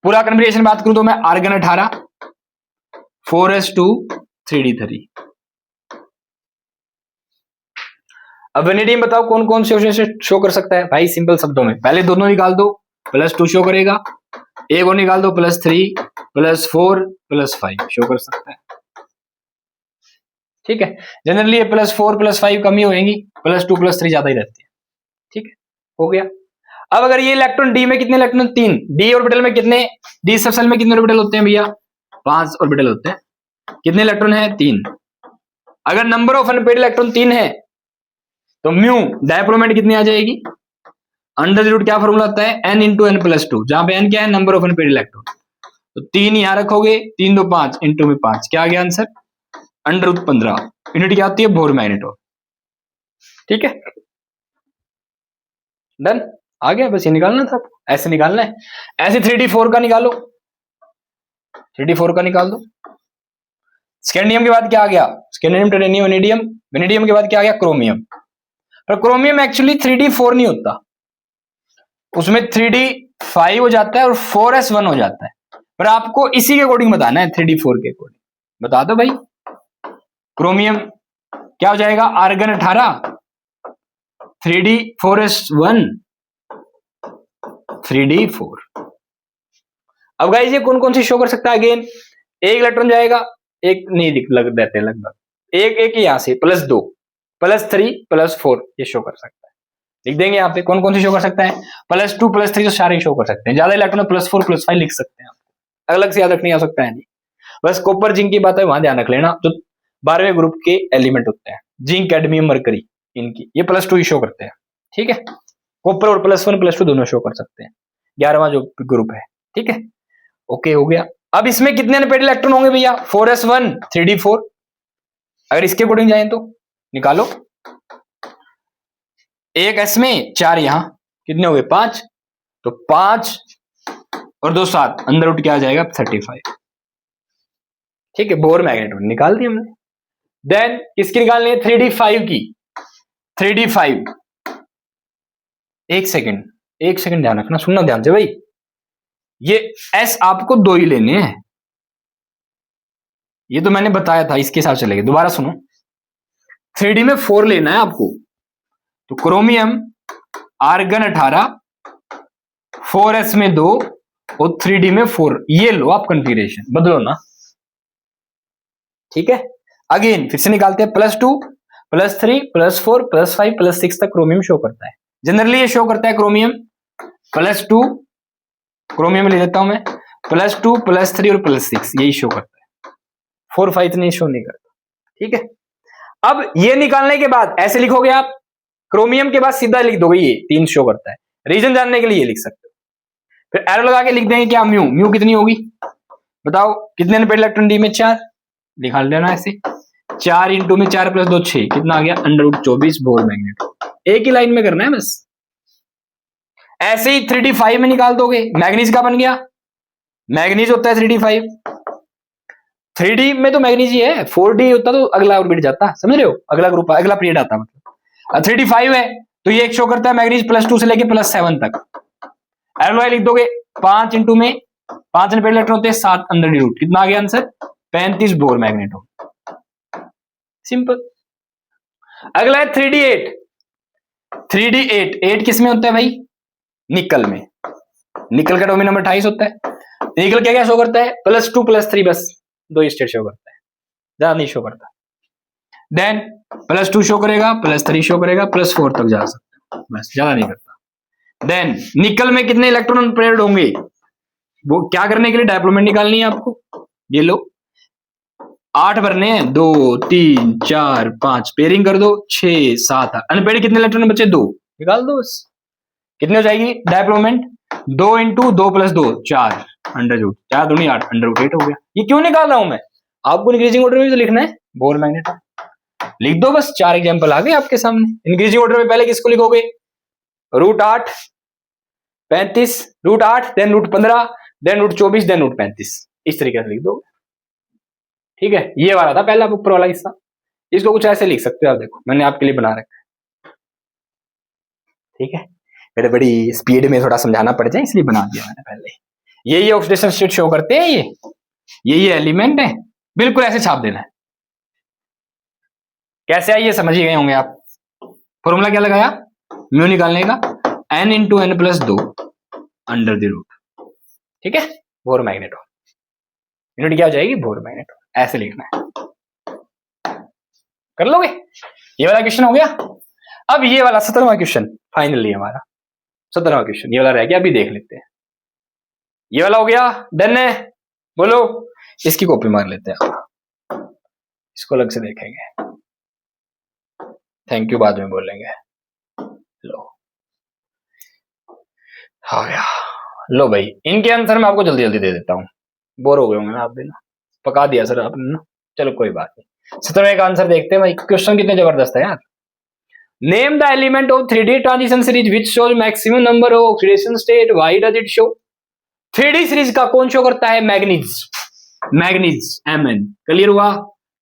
[SPEAKER 1] पूरा कन्फिगरेशन बात करूं तो मैं आर्गन 18, 4s2 3D3। अब वेनेडियम बताओ कौन कौन से शो कर सकता है भाई, सिंपल शब्दों में पहले दोनों निकाल दो, +2 शो करेगा, एक और निकाल दो +3 +4 +5 शो कर सकता है। ठीक है, जनरली ये +4 +5 कम ही होएंगी, +2 +3 ज्यादा ही रहती है। ठीक है, हो गया। अब अगर ये इलेक्ट्रॉन डी में कितने इलेक्ट्रॉन, 3, डी ऑर्बिटल में कितने, डी सबसेल में कितने ऑर्बिटल होते हैं भैया, 5 ऑर्बिटल होते हैं। कितने इलेक्ट्रॉन है, 3। अगर नंबर ऑफ अनपेड इलेक्ट्रॉन 3 है तो म्यू डायप्रोमेंट कितनी आ जाएगी, अंडर रूट क्या फॉर्मूला होता है, n इंटू एन प्लस 2, जहां पे n क्या है, नंबर ऑफ अनपेड इलेक्ट्रॉन। तो 3 यहां रखोगे, 3 2 5 इंटू में 5, क्या आ गया आंसर, अंडर रूट 15। यूनिट क्या होती है, बोर मैग्नेटो। ठीक है, डन, आ गया, बस ये निकालना था, ऐसे निकालना है। ऐसे 3d4 का निकालो, 3d4 का निकाल दो। स्कैंडियम के बाद क्या आ गया, स्कैंडियम, टेरेनियम, वेनेडियम, वेनेडियम के बाद क्या आ गया, क्रोमियम। पर क्रोमियम एक्चुअली 3d4 नहीं होता, उसमें 3d5 हो जाता है और 4s1 हो जाता है। पर आपको इसी के अकॉर्डिंग बताना है, 3d4 के अकॉर्डिंग बता दो भाई। क्रोमियम क्या हो जाएगा, आर्गन 18, 3d4s1, 3d4। अब गाइस ये कौन कौन सी शो कर सकता है, अगेन एक इलेक्ट्रॉन जाएगा, एक नहीं लग देते लगभग, एक यहां से +2 +3 +4 ये शो कर सकता है। लिख देंगे यहाँ पे कौन कौन सी शो कर सकता है, +2 +3 तो सारे शो कर सकते हैं, ज्यादा इलेक्ट्रॉन +4 +5 लिख सकते हैं, अलग से याद रखने आ सकता है नहीं। बस कॉपर जिंक की बात है, वहां ध्यान रख लेना, जो 12वें ग्रुप के एलिमेंट होते हैं, जिंक कैडमियम मरकरी, इनकी ये +2 ही शो करते हैं। ठीक है, कॉपर और +1 +2 दोनों शो कर सकते हैं, 11वां जो ग्रुप है। ठीक है, ओके हो गया। अब इसमें कितने अनपेड इलेक्ट्रॉन होंगे भैया, 4s1 3d4। अगर इसके अकॉर्डिंग जाए तो निकालो, एक s में 4 यहां, कितने हो गए 5, तो 5 और 2 7, अंदर रूट क्या आ जाएगा 35। ठीक है, बोर मैग्नेट निकाल दी हमने। देन किसकी निकालनी है, 3d5 की, 3d5। एक सेकंड ध्यान रखना, सुनना ध्यान से भाई, ये s आपको 2 ही लेने हैं, ये तो मैंने बताया था, इसके हिसाब से चलेगा। दोबारा सुनो, 3d में 4 लेना है आपको, तो क्रोमियम आर्गन 18, 4s में 2 और 3d में 4, ये लो आप कन्फिगरेशन बदलो ना। ठीक है, अगेन फिर से निकालते हैं, +2 +3 +4 +5 +6 तक क्रोमियम शो करता है। जनरली ये शो करता है क्रोमियम +2, क्रोमियम ले लेता हूं मैं, +2 +3 और +6 यही शो करता है, 4 5 नहीं शो नहीं करता। ठीक है, अब ये निकालने के बाद ऐसे लिखोगे आप, क्रोमियम के बाद सीधा लिख दोगे ये 3 शो करता है, रीजन जानने के लिए ये लिख सकते हो। फिर एरो लगा के लिख देंगे क्या, म्यू कितनी होगी बताओ, कितने अनपेड इलेक्ट्रॉन डी में 4, लिखा लेना ऐसे, 4 इंटू में 4 + 2 6, कितना आ गया √24 बोर मैग्नेट। एक ही लाइन में करना है बस। ऐसे ही 3d5 में निकाल दोगे, मैग्नीज का बन गया, मैग्नीज होता है 3d5, 3d में तो मैग्नीज ही है, 4d होता तो अगला ऑर्बिट जाता, समझ रहे हो, अगला ग्रुप अगला पीरियड आता, मतलब 3d5 है तो ये एक शो करता है मैग्नीज +2 से लेके +7 तक। एलवाई लिख दोगे, 5 इंटू में 5 अनपेड इलेक्ट्रॉन होते हैं, 7 अंदर डी रूट, कितना आ गया आंसर 35 बोर मैग्नेट हो, सिंपल। अगला है 3d8, 8 किस में होता है भाई, निकल में, निकल का डोमेन नंबर 28 होता है। निकल क्या क्या शो करता है, +2 +3, बस 2 स्टेट शो करता है, ज्यादा नहीं शो करता। देन +2 शो करेगा, +3 शो करेगा, +4 तक जा सकता है, बस ज्यादा नहीं करता। देन निकल में कितने इलेक्ट्रॉन अनपेयर्ड होंगे, वो क्या करने के लिए डायप्लोमेंट निकालनी है आपको, ये लो 8 भरने हैं, 2 3 4 5, पेयरिंग कर दो, 6 7 8, अनपेयर्ड कितने इलेक्ट्रॉन बचे, 2, निकाल दो बस। कितने हो जाएगी डायप्लोमेंट, 2 इंटू 2 + 2 4, अंडर रूट 4 दूनी 8, अंडर रूट 8 हो गया। ये क्यों निकाल रहा हूं मैं, आपको इंक्रीजिंग ऑर्डर में तो लिखना है, बोर मैग्नेट लिख दो बस। 4 एग्जांपल आ गए आपके सामने। इंक्रीजिंग ऑर्डर में पहले किसको लिखोगे, √8 35, √8 देन √15 देन √24 देन √35, इस तरीके से लिख दो। ठीक है, ये वाला था पहला ऊपर वाला हिस्सा, इसको कुछ ऐसे लिख सकते हो आप, देखो मैंने आपके लिए बना रखा है। ठीक है, मेरे बड़ी स्पीड में थोड़ा समझाना पड़ जाए इसलिए बना दिया मैंने पहले। ये ऑक्सीडेशन स्टेट शो करते हैं, ये एलिमेंट है, बिल्कुल ऐसे छाप देना है। कैसे आई ये समझ ही गए होंगे आप। फॉर्मूला क्या लगाया म्यू निकालने का, n into n + 2 under the root. ठीक है, बोर मैग्नेटो, यूनिट क्या हो जाएगी, बोर मैग्नेटो, ऐसे लिखना है। कर लोगे? ये वाला क्वेश्चन हो गया। अब ये वाला 17वां क्वेश्चन फाइनली हमारा 17वां क्वेश्चन ये वाला रह गया, अभी देख लेते हैं। ये वाला हो गया, डन है, बोलो। इसकी कॉपी मार लेते हैं, इसको अलग से देखेंगे, थैंक यू बाद में बोलेंगे। लो आ गया। लो भाई, इनके आंसर मैं आपको जल्दी जल्दी दे देता हूं, बोर हो गए होंगे ना आप भी ना, पका दिया सर आपने ना, चलो कोई बात नहीं। 17वें का आंसर देखते हैं भाई, क्वेश्चन कितने जबरदस्त है यार। Name the element of 3D transition series which shows maximum number of oxidation state, why does it show? 3D series का कौन शो करता है? Manganese, manganese Mn। क्लियर हुआ?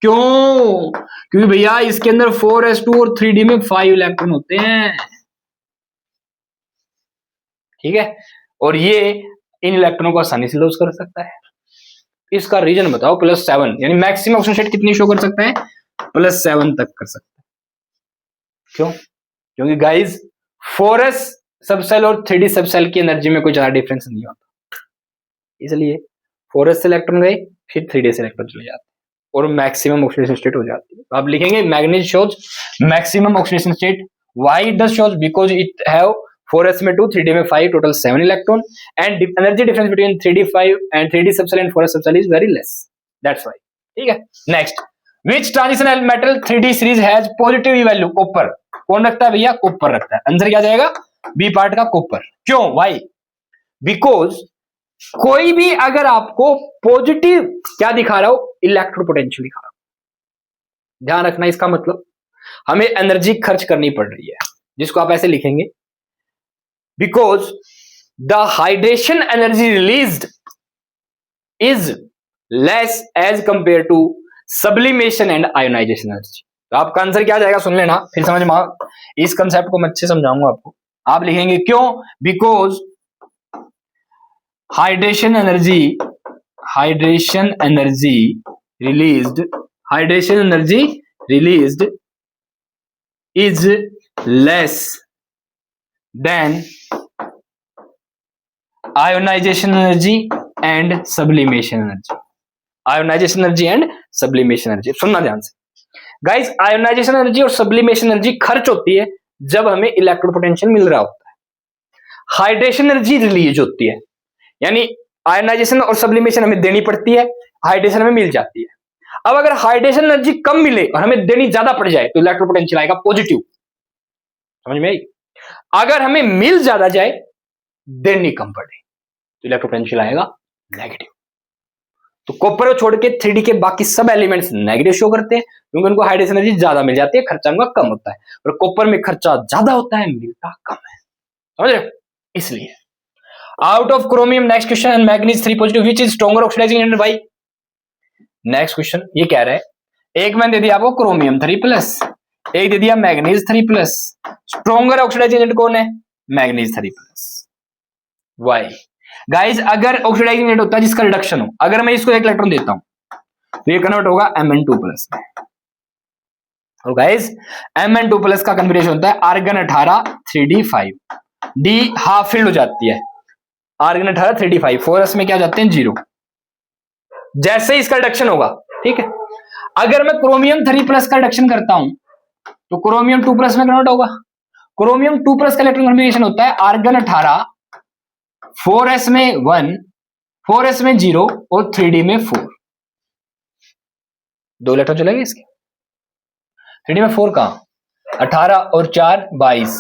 [SPEAKER 1] क्यों? क्योंकि भैया इसके अंदर 4s2 और 3D में 5 इलेक्ट्रॉन होते हैं, ठीक है, और ये इन इलेक्ट्रॉनों को आसानी से लॉस कर सकता है। इसका रीजन बताओ। +7 यानी मैक्सिमम ऑक्सीडेशन स्टेट कितनी शो कर सकता है? +7 तक कर सकता है। क्यों? क्योंकि गाइस 4s सबसेल और 3D सबसेल की एनर्जी में कोई ज्यादा डिफरेंस नहीं होता, इसलिए 4s से इलेक्ट्रॉन गए, फिर 3D से इलेक्ट्रॉन चले जाते हैं और मैक्सिमम ऑक्सीडेशन स्टेट हो जाती है। तो आप लिखेंगे manganese shows maximum oxidation state, why it does shows, because it have 4s में 2, 3D में 5, total 7 electron, and energy difference between 3D5 and 3D subshell and 4s subshell is very less, that's why. ठीक है, next, which transitional metal 3D series has positive E value? Copper. कौन रखता है भैया? कॉपर रखता है। आंसर क्या जाएगा? बी पार्ट का कॉपर। क्यों? व्हाई? बिकॉज कोई भी अगर आपको पॉजिटिव क्या दिखा रहा हो, इलेक्ट्रो पोटेंशियल दिखा रहा हो, ध्यान रखना, इसका मतलब हमें एनर्जी खर्च करनी पड़ रही है, जिसको आप ऐसे लिखेंगे, because the hydration energy released is less as compare to sublimation and ionisation energy. तो आपका आंसर क्या जाएगा? सुन लेना, फिर समझ में। इस कंसेप्ट को मैं अच्छे समझाऊंगा आपको। आप लिखेंगे क्यों? Because hydration energy released is less than ionization energy and sublimation energy. Ionization energy and sublimation energy, सुनना ध्यान से गाइस। आयोनाइजेशन एनर्जी और सब्लिमेशन एनर्जी खर्च होती है जब हमें इलेक्ट्रो पोटेंशियल मिल रहा होता है। हाइड्रेशन एनर्जी रिलीज होती है, यानी आयोनाइजेशन और सब्लिमेशन हमें देनी पड़ती है, हाइड्रेशन हमें मिल जाती है। अब अगर हाइड्रेशन एनर्जी कम मिले और हमें देनी ज्यादा पड़ जाए तो इलेक्ट्रो पोटेंशियल आएगा पॉजिटिव, समझ में आई? अगर हमें मिल ज्यादा जाए, देनी कम पड़े, तो इलेक्ट्रो पोटेंशियल आएगा नेगेटिव। तो कॉपर को छोड़ के 3D के बाकी सब एलिमेंट्स नेगेटिव शो करते हैं, क्योंकि उनको हाइड्रेशन एनर्जी ज्यादा मिल जाती है, खर्चा उनका कम होता है। और कॉपर में खर्चा ज्यादा होता है, मिलता कम है, समझ रहे? इसलिए out of chromium, next question, and manganese 3 positive, which is stronger oxidizing agent? भाई नेक्स्ट क्वेश्चन ये कह रहा है, एक मैंने दे दिया आपको क्रोमियम 3+, एक दे दिया मैग्नीज 3+, स्ट्रॉन्गर ऑक्सीडाइजिंग एजेंट कौन है? मैग्नीज 3+। वाई? गाइज अगर ऑक्सीडाइजिंग एजेंट होता है जिसका रिडक्शन हो, अगर मैं इसको 1 इलेक्ट्रॉन देता हूं तो ये कन्वर्ट होगा Mn2+ में। और गाइज Mn2+ का कन्फिगरेशन होता है argon 18 3d5, D half filled हो जाती है, आर्गन 18 3d5, 4s में क्या जाते हैं 0, जैसे ही इसका रिडक्शन होगा, ठीक है। अगर मैं क्रोमियम 3+ का रिडक्शन करता हूं तो क्रोमियम 2+ में कन्वर्ट होगा। क्रोमियम 2+ का इलेक्ट्रॉन कन्फिगरेशन होता है आर्गन 18 4s में 1, 4s में 0 और 3d में 4, 2 इलेक्ट्रॉन चले गए इसके। 3d में 4 कहां? 18 और 4 22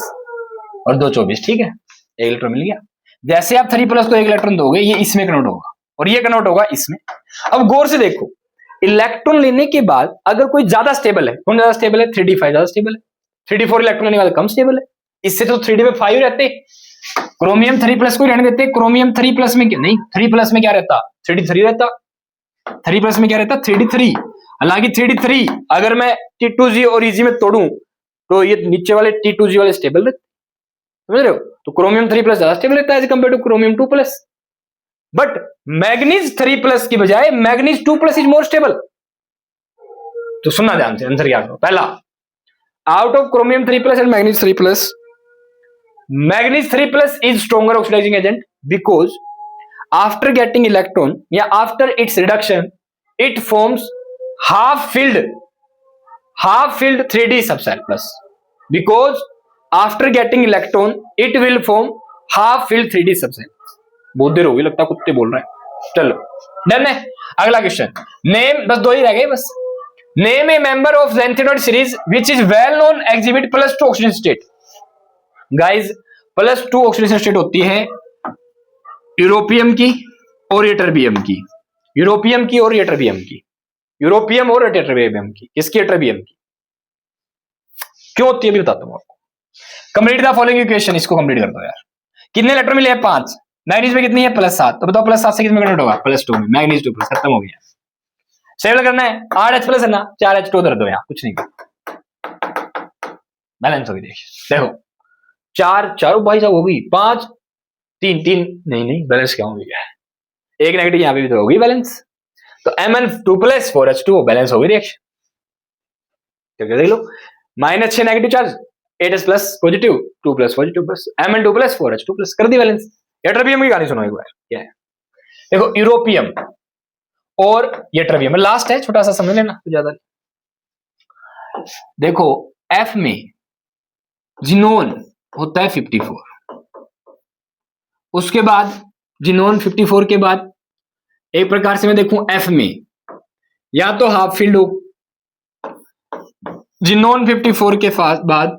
[SPEAKER 1] और 2 24, ठीक है, 1 इलेक्ट्रॉन मिल गया। जैसे आप 3+ को 1 इलेक्ट्रॉन दोगे, ये इसमें कन्वर्ट होगा और ये कन्वर्ट होगा इसमें। अब गौर से देखो, इलेक्ट्रॉन लेने के बाद अगर कोई ज्यादा स्टेबल है, कौन ज्यादा स्टेबल है? 3d5 ज्यादा स्टेबल है। 3d4 इलेक्ट्रॉन लेने वाला कम स्टेबल है, इससे तो 3d में 5 रहते, क्रोमियम 3+ को ही रहने देते। क्रोमियम 3+ में क्या नहीं, 3+ में क्या रहता? 3d3 रहता। 3+ में क्या रहता? 3d3। हालांकि 3d3 अगर मैं T2G और EG में तोड़ूं तो ये नीचे वाले T2G वाले स्टेबल रहते, समझ रहे हो? तो क्रोमियम 3+ ज्यादा स्टेबल रहता है as compare to chromium 2+। But manganese 3+ की बजाय मैग्नीज 2+ इज मोर स्टेबल। तो सुनना ध्यान से, आंसर क्या करो। पहला, out of chromium 3+ and manganese 3+, manganese 3+ is stronger oxidizing agent because after getting electron या after its reduction it forms half filled half filled 3D subshell plus because after getting electron it will form half filled 3D subshell. बहुत देर होगी लगता कुत्ते बोल रहे हैं. चलो डन है. अगला क्वेश्चन. नेम, बस दो ही रह गए बस. Name A member of xanthinoid series which is well known exhibit +2 oxygen state. Guys +2 oxidation state होती है यूरोपियम की और यटरबियम की. यूरोपियम की और यटरबियम की. यूरोपियम और यटरबियम की. किसकी? यटरबियम की. क्यों होती है अभी बताता हूं आपको. Complete the following equation. इसको कंप्लीट कर दो यार. कितने इलेक्ट्रॉन मिले हैं? 5. मैग्नीज में कितनी है? +7. तो बताओ +7 से किसमें कन्वर्ट होगा? +2 में. Manganese 2 plus. खत्म हो गया. सेव करना है. 8H प्लस है ना, 4H2 धर दो. यहाँ कुछ नहीं बैलेंस होगी. देखो 4 भाई साहब होगी. 5 3 नहीं बैलेंस क्या होगी? एक नेगेटिव यहाँ पे भी तो होगी बैलेंस. तो Mn2 प्लस 4H2 बैलेंस होगी रिएक्शन. देख लो. -6 negative charge, 8H plus positive, 2 plus positive plus Mn2 plus 4H2 plus. कर दी बैलेंस. यटरबियम की कहानी सुनो एक बार. क्या है? देखो यूरोपियम और यटरबियम लास्ट है, छोटा सा समझ लेना, ज्यादा. देखो F में जिनोन होता है 54. उसके बाद जिनोन 54 के बाद एक प्रकार से मैं देखूं F में या तो हाफ फील्ड हो जिनोन 54 के बाद,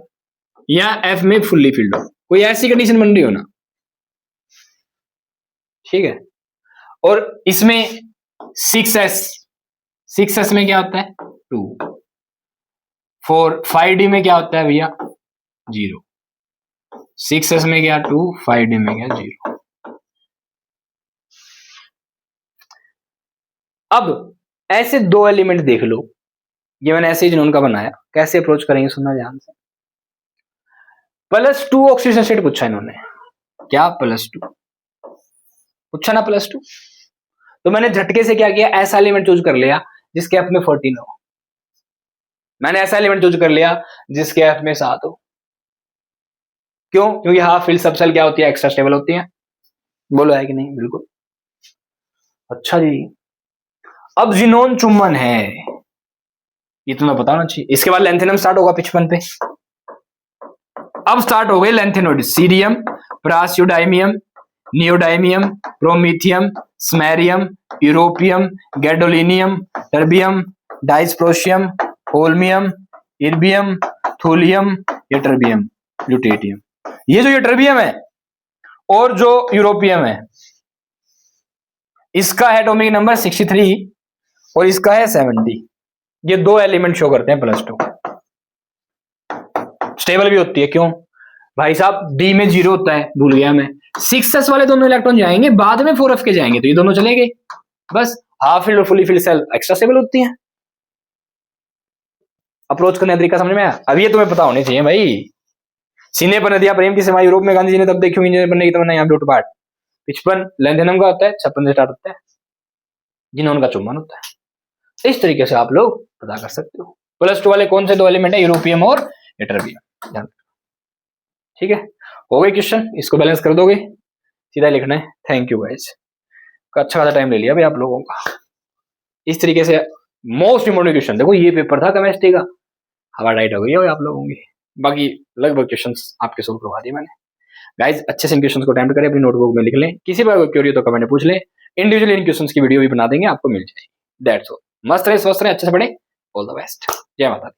[SPEAKER 1] या F में फुल्ली फील्ड हो. कोई ऐसी कंडीशन बन रही हो ना. ठीक है. और इसमें 6s में क्या होता है? 2. 5D में क्या होता है भैया? 0. 6s में क्या? 2. 5D में क्या? 0. अब ऐसे दो एलिमेंट देख लो. ये मैंने ऐसे ही जिनोन का बनाया. कैसे अप्रोच करेंगे सुनना ध्यान से. +2 ऑक्सीजन स्टेट पूछा इन्होंने. क्या? +2 पूछा ना. +2 तो मैंने झटके से क्या किया? ऐसा एलिमेंट चूज कर लिया जिसके F में 14 हो. मैंने ऐसा एलिमेंट चूज कर लिया जिसके F में 7 हो. क्यों? क्योंकि हाफ फील्ड सबसेल क्या होती है? एक्स्ट्रा स्टेबल होती है. बोलो है कि नहीं? बिल्कुल. अच्छा जी. अब जिनोन चुम्बन है, ये तुम्हें पता होना चाहिए. इसके बाद लेंथेनम स्टार्ट होगा 55 पे. अब स्टार्ट हो गए lanthanoid. Cerium, praseodymium, neodymium, promethium, samarium, europium, gadolinium, terbium, dysprosium, holmium, erbium, thulium, ytterbium, lutetium. ये जो यटरबियम है और जो यूरोपियम है, इसका है एटॉमिक नंबर 63 और इसका है 70. ये दो एलिमेंट शो करते हैं +2. स्टेबल भी होती है. क्यों भाई साहब? D में 0 होता है, भूल गया मैं. 6s वाले दोनों इलेक्ट्रॉन जाएंगे, बाद में 4f के जाएंगे, तो ये दोनों चले गए. बस हाफ फील्ड और fully filled shell extra stable होती हैं. अप्रोच करने का तरीका समझ में आया? अब ये तुम्हें पता होने चाहिए भाई. सीने पर नदियां प्रेम की सीमा यूरोप में गांधी जी ने तब देखी इंजीनियर बनने की तमन्ना. यहाँ पे पार्ट 55 लेंथेनम का होता है, 56 से स्टार्ट होता है. जिनोन का चुम्बन होता है. इस तरीके से आप लोग पता कर सकते हो. +2 वाले कौन से दो एलिमेंट है? यूरोपियम और यटरबियम. ठीक है, हो गई क्वेश्चन. इसको बैलेंस कर दोगे, सीधा लिखना है. Thank you guys. अच्छा खासा टाइम ले लिया भाई आप लोगों का. इस तरीके से मोस्ट इंपोर्टेंट क्वेश्चन. देखो ये पेपर था केमिस्ट्री का, हवा टाइट हो गई है आप लोगों की. बाकी लगभग क्वेश्चंस आपके सोल्व करवा दिए मैंने. गाइस अच्छे से इन क्वेश्चंस को अटेम्प्ट करें, अपनी नोटबुक में लिख लें. किसी पर कोई क्वेरी हो तो कमेंट में पूछ लें. इंडिविजुअली इन क्वेश्चंस की वीडियो भी बना देंगे, आपको मिल जाएगी. That's all. मस्त रहे, स्वस्थ रहे, अच्छे से पढ़े. All the best. जय माता दी.